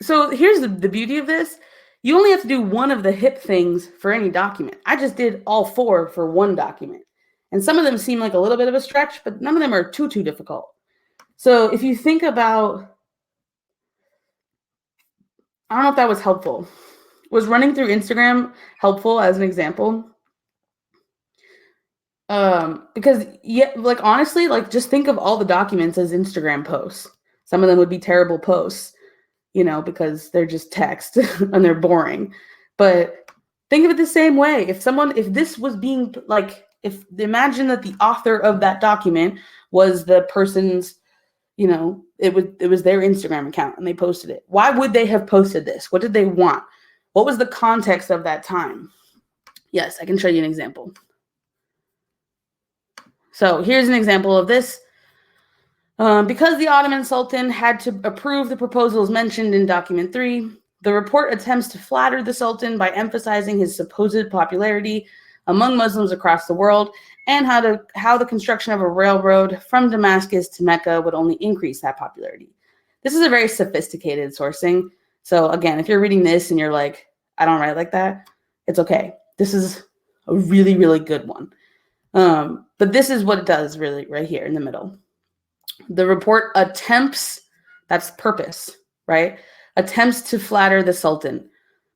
S1: So here's the beauty of this. You only have to do one of the HIPP things for any document. I just did all 4 for one document. And some of them seem like a little bit of a stretch, but none of them are too difficult. So if you think about, I don't know if that was helpful. Was running through Instagram helpful as an example? Because honestly, just think of all the documents as Instagram posts. Some of them would be terrible posts, because they're just text and they're boring. But think of it the same way. If this was being imagine that the author of that document was the person's, it was their Instagram account and they posted it. Why would they have posted this? What did they want? What was the context of that time? Yes, I can show you an example. So here's an example of this. Because the Ottoman Sultan had to approve the proposals mentioned in document 3, the report attempts to flatter the Sultan by emphasizing his supposed popularity among Muslims across the world and how the construction of a railroad from Damascus to Mecca would only increase that popularity. This is a very sophisticated sourcing. So again, if you're reading this and you're like, I don't write like that, it's okay. This is a really, really good one. But this is what it does really right here in the middle. The report attempts, that's purpose, right? Attempts to flatter the Sultan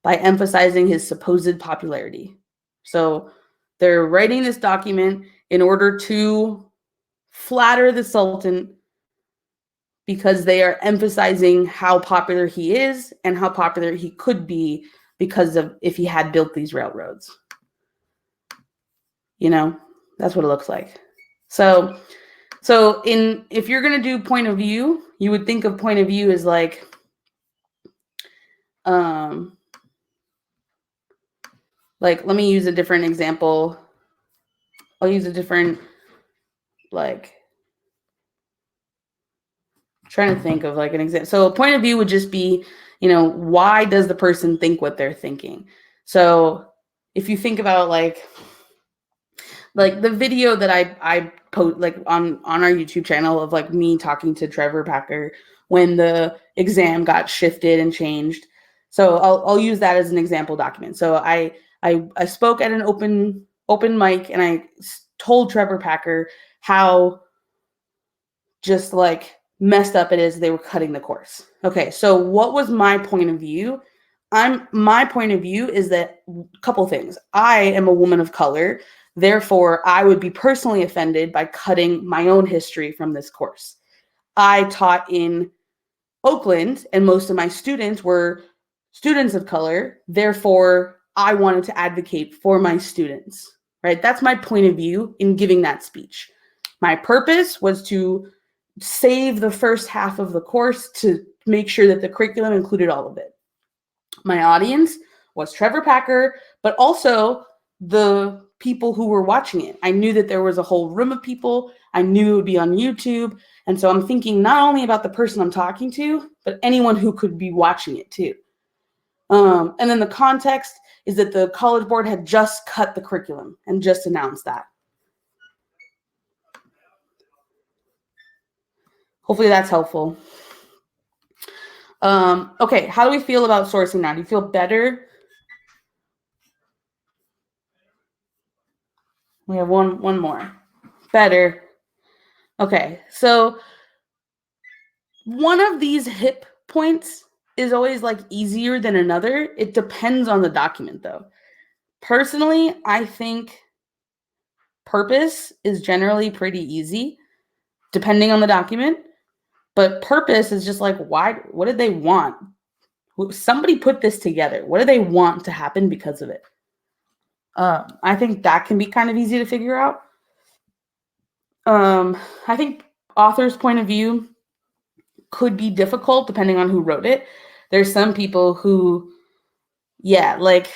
S1: by emphasizing his supposed popularity. So they're writing this document in order to flatter the Sultan because they are emphasizing how popular he is and how popular he could be because of if he had built these railroads. You know, that's what it looks like. So if you're going to do point of view, you would think of point of view as like, let me use a different example. I'll use a different, trying to think of like an example. So a point of view would just be, why does the person think what they're thinking? So if you think about like the video that I post like on our YouTube channel of like me talking to Trevor Packer when the exam got shifted and changed. So I'll use that as an example document. So I spoke at an open mic and I told Trevor Packer how just like messed up it is they were cutting the course. Okay, so what was my point of view? My point of view is that a couple things. I am a woman of color. Therefore, I would be personally offended by cutting my own history from this course. I taught in Oakland, and most of my students were students of color. Therefore, I wanted to advocate for my students, right? That's my point of view in giving that speech. My purpose was to save the first half of the course to make sure that the curriculum included all of it. My audience was Trevor Packer, but also the people who were watching it. I knew that there was a whole room of people. I knew it would be on YouTube. And so I'm thinking not only about the person I'm talking to, but anyone who could be watching it too. And then the context is that the College Board had just cut the curriculum and just announced that. Hopefully that's helpful. Okay, how do we feel about sourcing now? Do you feel better? We have one more. Better. Okay, so one of these HIPP points is always like easier than another. It depends on the document though. Personally, I think purpose is generally pretty easy depending on the document, but purpose is just like, why? What did they want? Somebody put this together. What do they want to happen because of it? I think that can be kind of easy to figure out. I think author's point of view could be difficult depending on who wrote it. There's some people who, like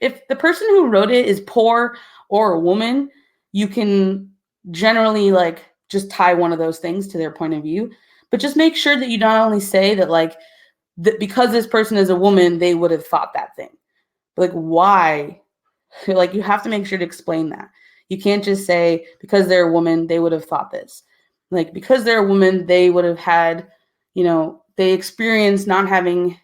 S1: if the person who wrote it is poor or a woman, you can generally like just tie one of those things to their point of view. But just make sure that you not only say that like that because this person is a woman, they would have thought that thing. But, like why? Like you have to make sure to explain that. You can't just say because they're a woman, they would have thought this. Like because they're a woman, they would have had, they experience not having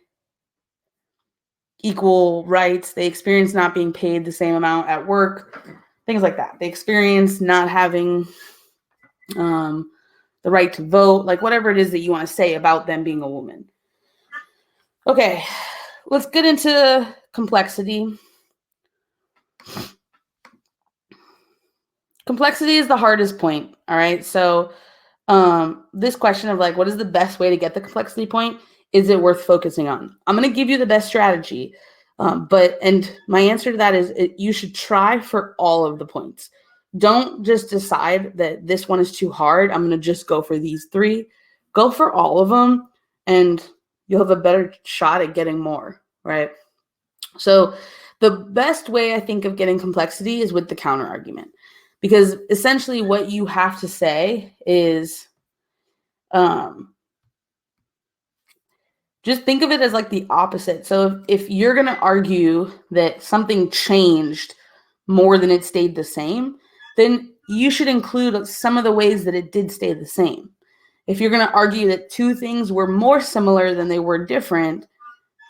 S1: equal rights. They experience not being paid the same amount at work, things like that. They experience not having the right to vote, like whatever it is that you want to say about them being a woman. Okay, let's get into complexity. Complexity is the hardest point, all right? So this question of like, what is the best way to get the complexity point? Is it worth focusing on? I'm going to give you the best strategy, and my answer to that is you should try for all of the points. Don't just decide that this one is too hard. I'm going to just go for these 3. Go for all of them, and you'll have a better shot at getting more, right? So the best way I think of getting complexity is with the counterargument, because essentially what you have to say is, Just think of it as like the opposite. So if you're going to argue that something changed more than it stayed the same, then you should include some of the ways that it did stay the same. If you're going to argue that two things were more similar than they were different,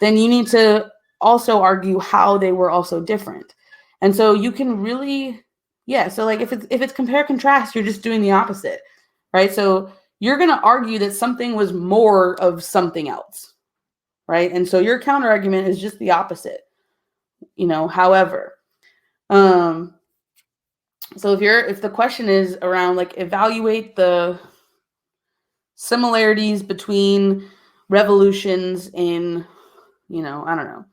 S1: then you need to also argue how they were also different. And so you can really, so like if it's compare contrast, you're just doing the opposite, right? So you're going to argue that something was more of something else, right? And so your counter argument is just the opposite, however. So if the question is around like evaluate the similarities between revolutions in, I don't know,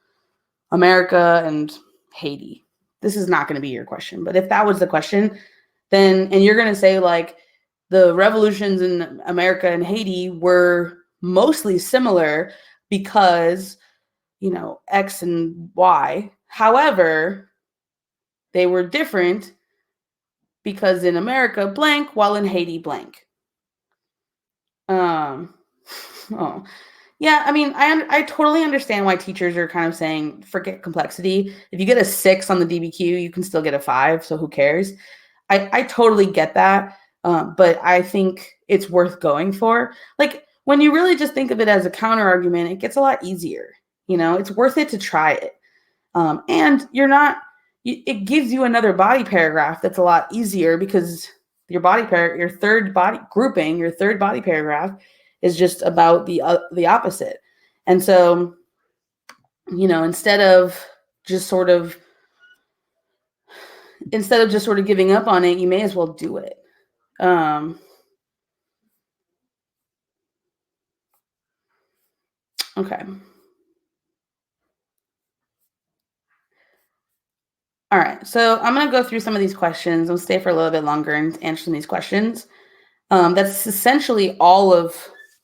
S1: America and Haiti. This is not going to be your question. But if that was the question, then, and you're going to say like the revolutions in America and Haiti were mostly similar because, X and Y. However, they were different because in America, blank, while in Haiti, blank. Yeah, I mean, I totally understand why teachers are kind of saying, forget complexity. If you get a 6 on the DBQ, you can still get a 5, so who cares? I totally get that, but I think it's worth going for. Like, when you really just think of it as a counter argument, it gets a lot easier. It's worth it to try it. And it gives you another body paragraph that's a lot easier because your third body paragraph is just about the opposite. And so, instead of just sort of giving up on it, you may as well do it. Okay. All right. So I'm going to go through some of these questions. I'll stay for a little bit longer and answer these questions. That's essentially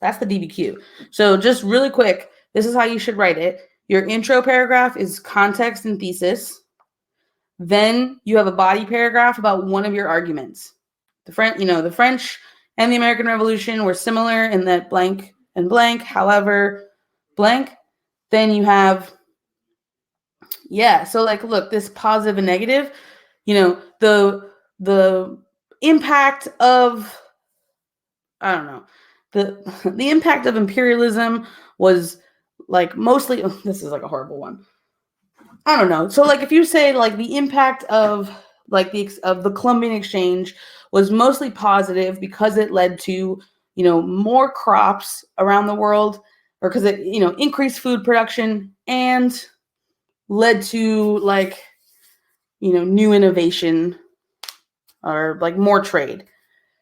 S1: that's the DBQ. So just really quick, this is how you should write it. Your intro paragraph is context and thesis. Then you have a body paragraph about one of your arguments. The French and the American Revolution were similar in that blank and blank. However, blank. Then you have, so like, look, this positive and negative, the impact of, I don't know, the impact of imperialism was like mostly, this is like a horrible one. I don't know. So like if you say like the impact of like the Columbian Exchange was mostly positive because it led to, more crops around the world, or because it, increased food production and led to like, new innovation or like more trade.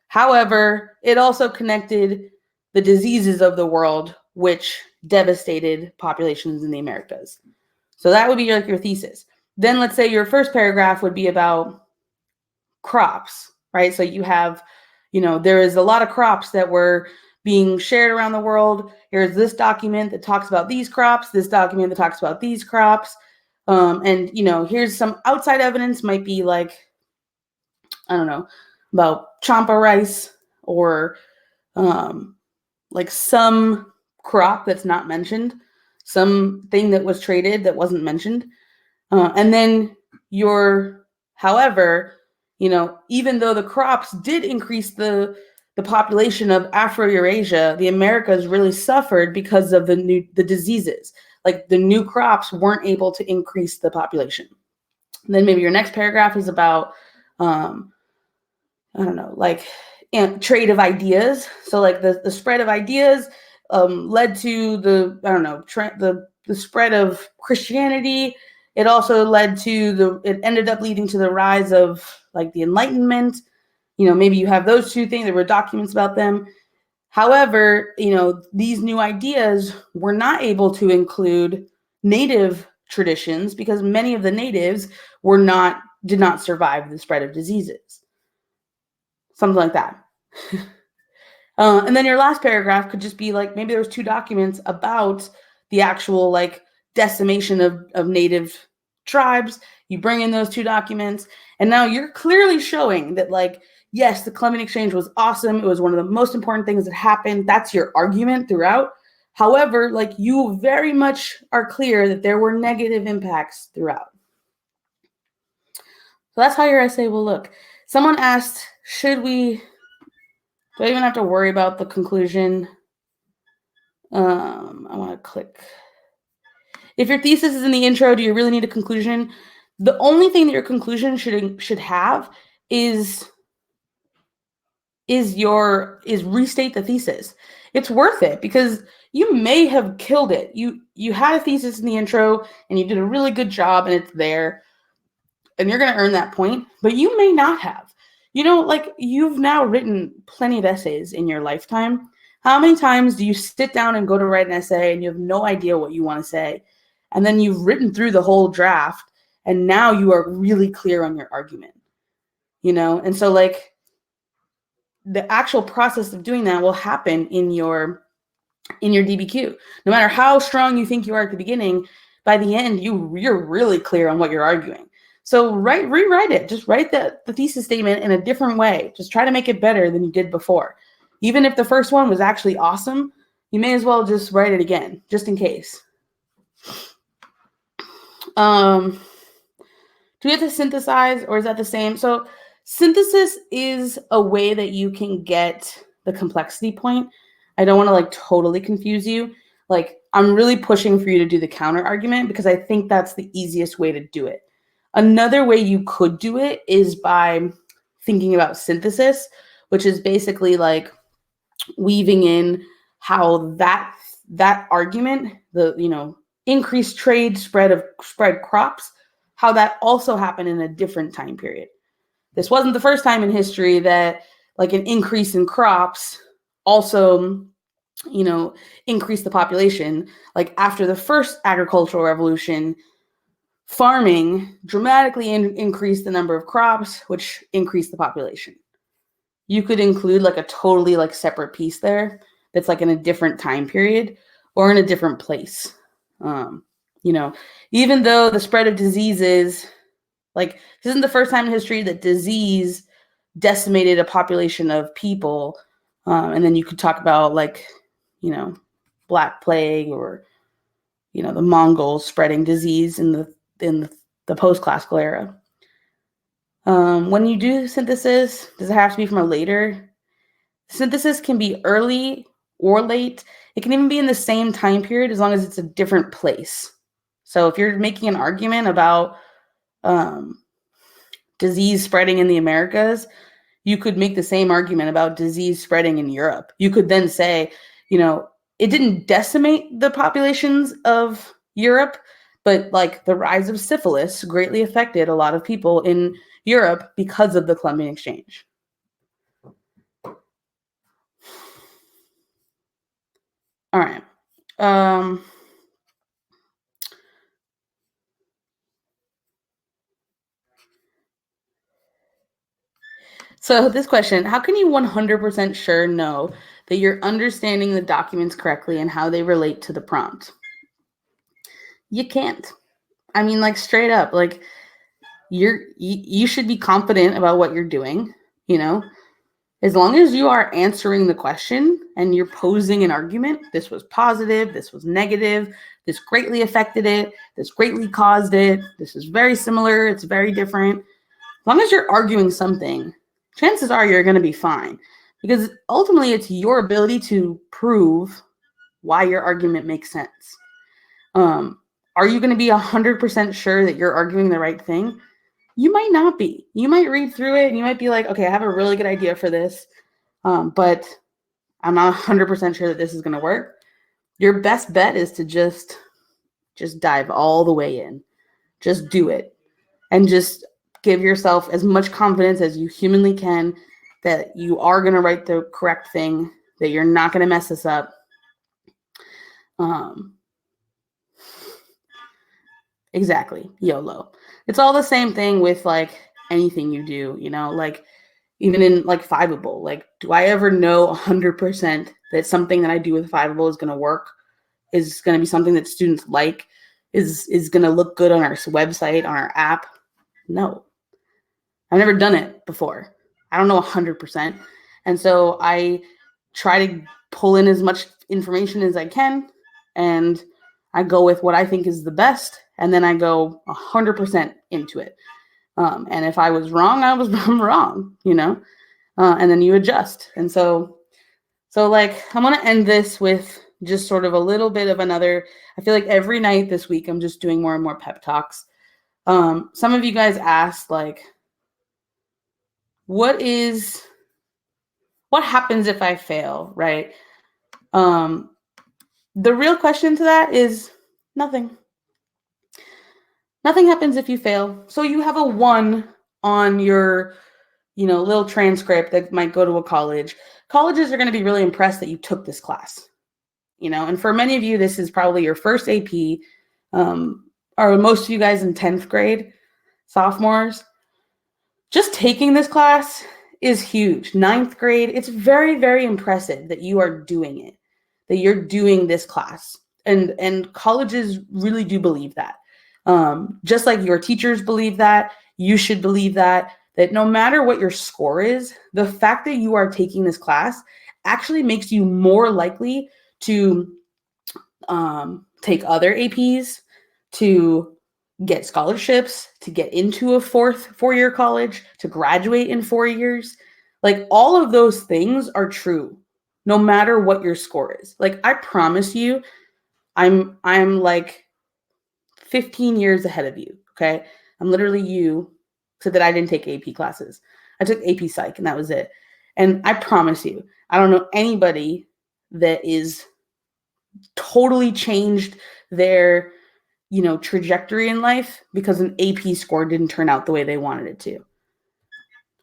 S1: However, it also connected the diseases of the world, which devastated populations in the Americas. So that would be like your thesis. Then let's say your first paragraph would be about crops, right? So you have, there is a lot of crops that were being shared around the world. Here's this document that talks about these crops, this document that talks about these crops. And, here's some outside evidence, might be like, I don't know, about champa rice or like some crop that's not mentioned, something that was traded that wasn't mentioned. And then however, even though the crops did increase the population of Afro-Eurasia, the Americas really suffered because of the diseases. Like the new crops weren't able to increase the population. And then maybe your next paragraph is about, I don't know, like trade of ideas. So like the spread of ideas led to the spread of Christianity. It also led to it ended up leading to the rise of like the Enlightenment. Maybe you have those two things. There were documents about them. However, these new ideas were not able to include native traditions because many of the natives did not survive the spread of diseases. Something like that. And then your last paragraph could just be like, maybe there was 2 documents about the actual like decimation of native tribes. You bring in those 2 documents, and now you're clearly showing that like yes, the Columbian Exchange was awesome. It was one of the most important things that happened. That's your argument throughout. However, like, you very much are clear that there were negative impacts throughout. So that's how your essay will look. Someone asked, do I even have to worry about the conclusion? I want to click. If your thesis is in the intro, do you really need a conclusion? The only thing that your conclusion should have is restate the thesis. It's worth it because you may have killed it. You had a thesis in the intro and you did a really good job and it's there and you're going to earn that point, but you may not have. Like, you've now written plenty of essays in your lifetime. How many times do you sit down and go to write an essay and you have no idea what you want to say? And then you've written through the whole draft and now you are really clear on your argument, And so, like, the actual process of doing that will happen in your DBQ. No matter how strong you think you are at the beginning, by the end, you're really clear on what you're arguing. So rewrite it. Just write the thesis statement in a different way. Just try to make it better than you did before. Even if the first one was actually awesome, you may as well just write it again, just in case. Do we have to synthesize, or is that the same? So synthesis is a way that you can get the complexity point. I don't want to, like, totally confuse you. Like, I'm really pushing for you to do the counter argument because I think that's the easiest way to do it. Another way you could do it is by thinking about synthesis, which is basically like weaving in how that argument, the increased trade, spread crops, how that also happened in a different time period. This wasn't the first time in history that, like, an increase in crops also increased the population. Like, after the first agricultural revolution, farming dramatically increased the number of crops, which increased the population. You could include, like, a totally, like, separate piece there that's, like, in a different time period or in a different place. Even though the spread of diseases, like, this isn't the first time in history that disease decimated a population of people. And then you could talk about, like, Black Plague or, the Mongols spreading disease in the post-classical era. When you do synthesis, does it have to be from a later? Synthesis can be early or late. It can even be in the same time period as long as it's a different place. So if you're making an argument about disease spreading in the Americas, you could make the same argument about disease spreading in Europe. You could then say, it didn't decimate the populations of Europe, but, like, the rise of syphilis greatly affected a lot of people in Europe because of the Columbian Exchange. All right. So this question, how can you 100% sure know that you're understanding the documents correctly and how they relate to the prompt? You can't. I mean, like, straight up, like, you should be confident about what you're doing, as long as you are answering the question and you're posing an argument. This was positive, this was negative, this greatly affected it, this greatly caused it, this is very similar, it's very different. As long as you're arguing something, chances are you're going to be fine, because ultimately it's your ability to prove why your argument makes sense. Are you going to be 100% sure that you're arguing the right thing? You might not be. You might read through it and you might be like, okay, I have a really good idea for this, but I'm not 100% sure that this is going to work. Your best bet is to just dive all the way in. Just do it. And just give yourself as much confidence as you humanly can that you are going to write the correct thing, that you're not going to mess this up. Exactly. YOLO. It's all the same thing with, like, anything you do, like, even in, like, Fiveable. Like, do I ever know 100% that something that I do with Fiveable is going to work, is going to be something that students like, is going to look good on our website, on our app? No. I've never done it before. I don't know 100%. And so I try to pull in as much information as I can, and I go with what I think is the best, and then I go 100% into it. And if I was wrong, I was wrong, and then you adjust. And so like, I'm going to end this with just sort of a little bit of another, I feel like every night this week, I'm just doing more and more pep talks. Some of you guys asked, like, what happens if I fail, right? The real question to that is nothing. Nothing happens if you fail. So you have a 1 on your, little transcript that might go to a college. Colleges are going to be really impressed that you took this class, and for many of you, this is probably your first AP, or most of you guys in 10th grade, sophomores. Just taking this class is huge. 9th grade, it's very, very impressive that you are doing it, that you're doing this class. And colleges really do believe that. Just like your teachers believe that, you should believe that no matter what your score is, the fact that you are taking this class actually makes you more likely to take other APs, to get scholarships, to get into a four-year college, to graduate in 4 years. Like, all of those things are true, no matter what your score is. Like, I promise you, I'm like 15 years ahead of you, okay? I'm literally you, so that I didn't take AP classes. I took AP Psych, and that was it. And I promise you, I don't know anybody that is totally changed their, trajectory in life because an AP score didn't turn out the way they wanted it to.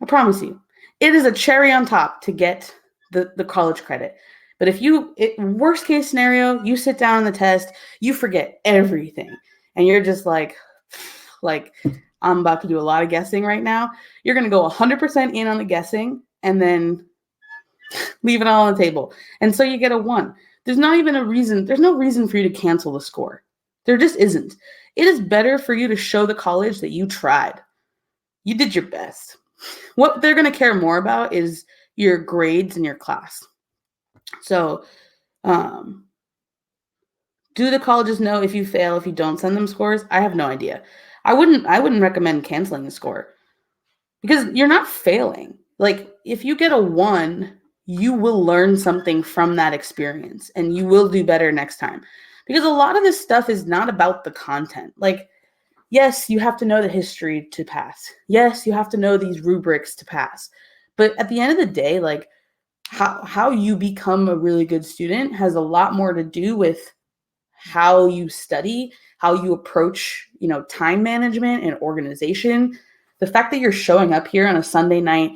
S1: I promise you. It is a cherry on top to get the college credit. But if worst case scenario, you sit down on the test, you forget everything, and you're just like I'm about to do a lot of guessing right now. You're going to go 100% in on the guessing and then leave it all on the table. And so you get a 1. There's no reason for you to cancel the score. There just isn't. It is better for you to show the college that you tried. You did your best. What they're going to care more about is your grades in your class. So, do the colleges know if you fail, if you don't send them scores? I have no idea. I wouldn't recommend canceling the score, because you're not failing. Like, if you get a 1, you will learn something from that experience, and you will do better next time. Because a lot of this stuff is not about the content. Like, yes, you have to know the history to pass. Yes, you have to know these rubrics to pass. But at the end of the day, like, how you become a really good student has a lot more to do with how you study, how you approach, time management and organization. The fact that you're showing up here on a Sunday night,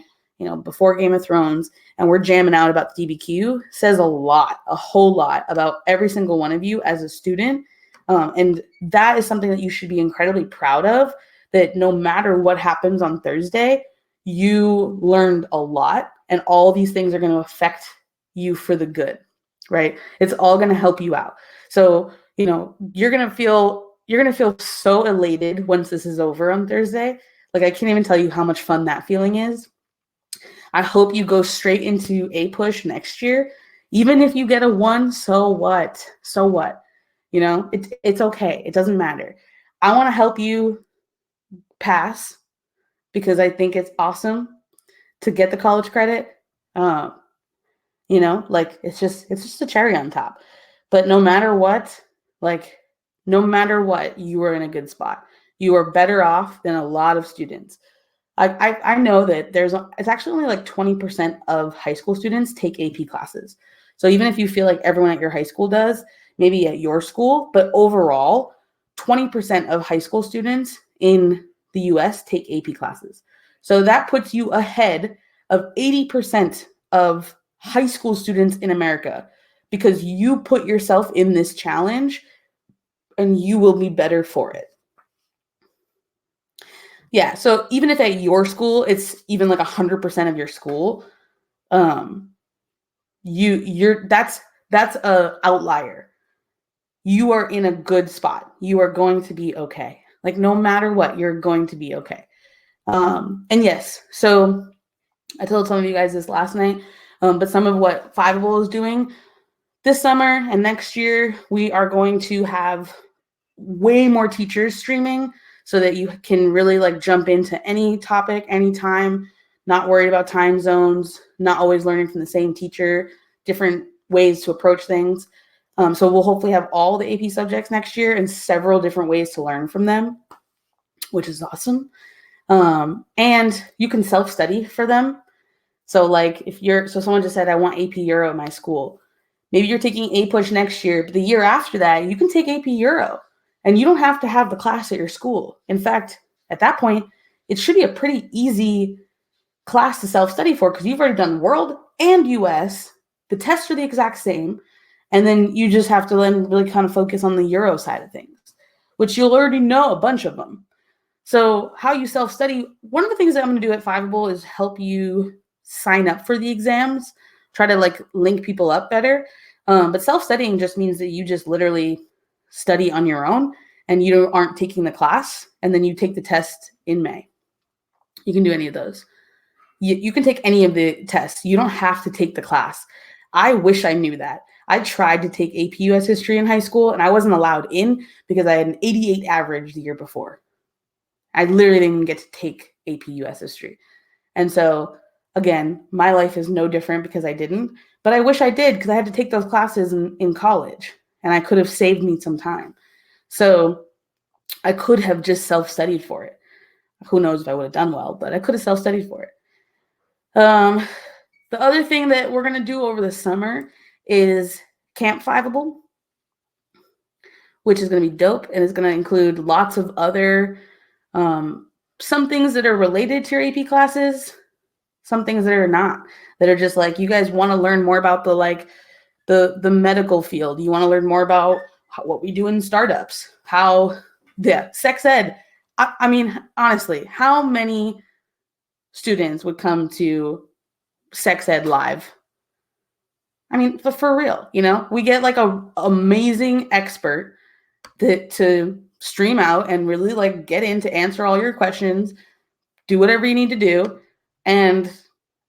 S1: before Game of Thrones, and we're jamming out about the DBQ says a whole lot about every single one of you as a student. And that is something that you should be incredibly proud of, that no matter what happens on Thursday, you learned a lot, and all these things are going to affect you for the good, right? It's all going to help you out. So, you're going to feel so elated once this is over on Thursday. Like, I can't even tell you how much fun that feeling is. I hope you go straight into A push next year. Even if you get a 1, so what? So what? It's okay. It doesn't matter. I want to help you pass, because I think it's awesome to get the college credit. Like, it's just a cherry on top. But no matter what, you are in a good spot. You are better off than a lot of students. I know that it's actually only like 20% of high school students take AP classes. So even if you feel like everyone at your high school does, maybe at your school, but overall, 20% of high school students in the US take AP classes. So that puts you ahead of 80% of high school students in America, because you put yourself in this challenge and you will be better for it. Yeah, so even if at your school, it's even like 100% of your school, that's a outlier. You are in a good spot. You are going to be okay. Like, no matter what, you're going to be okay. And yes, so I told some of you guys this last night, but some of what Fiveable is doing this summer and next year, we are going to have way more teachers streaming so that you can really like jump into any topic, anytime, not worried about time zones, not always learning from the same teacher, different ways to approach things. So we'll hopefully have all the AP subjects next year and several different ways to learn from them, which is awesome. And you can self-study for them. So like so someone just said, I want AP Euro at my school. Maybe you're taking APUSH next year, but the year after that, you can take AP Euro and you don't have to have the class at your school. In fact, at that point, it should be a pretty easy class to self-study for because you've already done World and US. The tests are the exact same. And then you just have to then really kind of focus on the Euro side of things, which you'll already know a bunch of them. So how you self-study, one of the things that I'm going to do at Fiveable is help you sign up for the exams, try to like link people up better. But self-studying just means that you just literally study on your own and you aren't taking the class, and then you take the test in May. You can do any of those. You can take any of the tests. You don't have to take the class. I wish I knew that. I tried to take AP US history in high school and I wasn't allowed in because I had an 88 average the year before. I literally didn't get to take AP US history. And so again, my life is no different because I didn't, but I wish I did because I had to take those classes in college and I could have saved me some time. So I could have just self-studied for it. Who knows if I would have done well, but I could have self-studied for it. The other thing that we're going to do over the summer is Camp Fiveable, which is going to be dope. And it's going to include lots of other, some things that are related to your AP classes, some things that are not, that are just like, you guys want to learn more about the medical field. You want to learn more about what we do in startups, sex ed. I mean, honestly, how many students would come to sex ed live? I mean, but for real, we get like a amazing expert to stream out and really like get in to answer all your questions, do whatever you need to do. And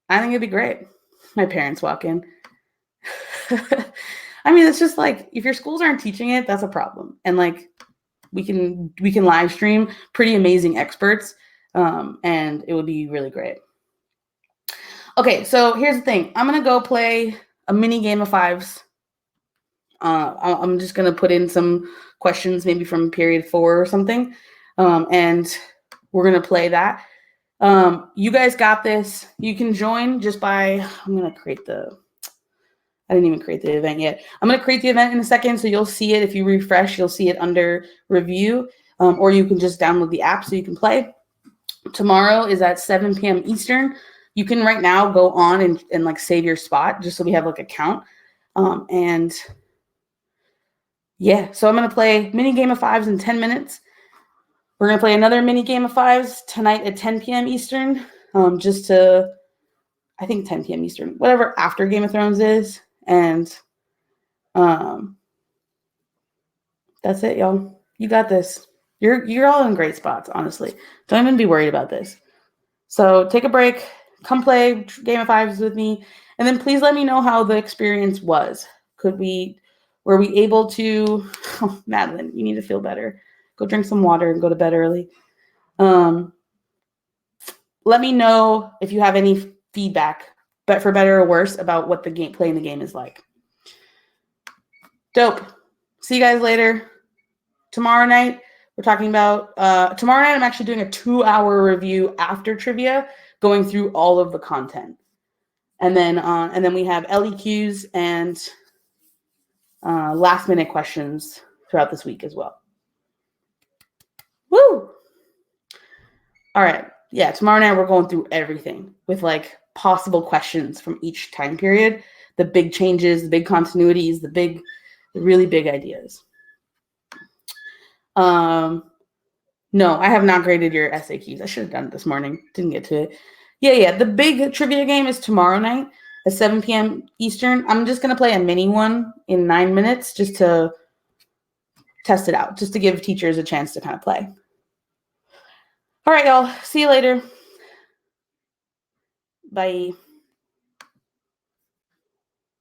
S1: I think it'd be great. My parents walk in. I mean, it's just like, if your schools aren't teaching it, that's a problem. And like, we can live stream pretty amazing experts. And it would be really great. Okay, so here's the thing. I'm going to go play a mini game of fives. I'm just going to put in some questions, maybe from period 4 or something. And we're going to play that. You guys got this. You can join just by, I'm going to create I didn't even create the event yet. I'm going to create the event in a second, so you'll see it. If you refresh, you'll see it under review, or you can just download the app so you can play. Tomorrow is at 7 p.m. Eastern. You can right now go on and like save your spot just so we have like a count. And yeah, so I'm going to play mini game of fives in 10 minutes. We're going to play another mini game of fives tonight at 10 p.m. Eastern, I think 10 p.m. Eastern, whatever after Game of Thrones is. And that's it, y'all. You got this. You're all in great spots, honestly. Don't even be worried about this. So take a break, come play Game of Fives with me, and then please let me know how the experience was. Were we able to, Madeline, you need to feel better. Go drink some water and go to bed early. Let me know if you have any feedback, but for better or worse, about what playing the game is like. Dope. See you guys later. Tomorrow night, we're talking about, tomorrow night I'm actually doing a 2-hour review after trivia, going through all of the content. And then we have LEQs and last minute questions throughout this week as well. Woo! All right. Yeah, tomorrow night we're going through everything with like possible questions from each time period, the big changes, the big continuities, the really big ideas. No, I have not graded your SAQs. I should have done it this morning. Didn't get to it. Yeah. The big trivia game is tomorrow night at 7 p.m. Eastern. I'm just going to play a mini one in 9 minutes just to test it out, just to give teachers a chance to kind of play. All right, y'all. See you later. Bye.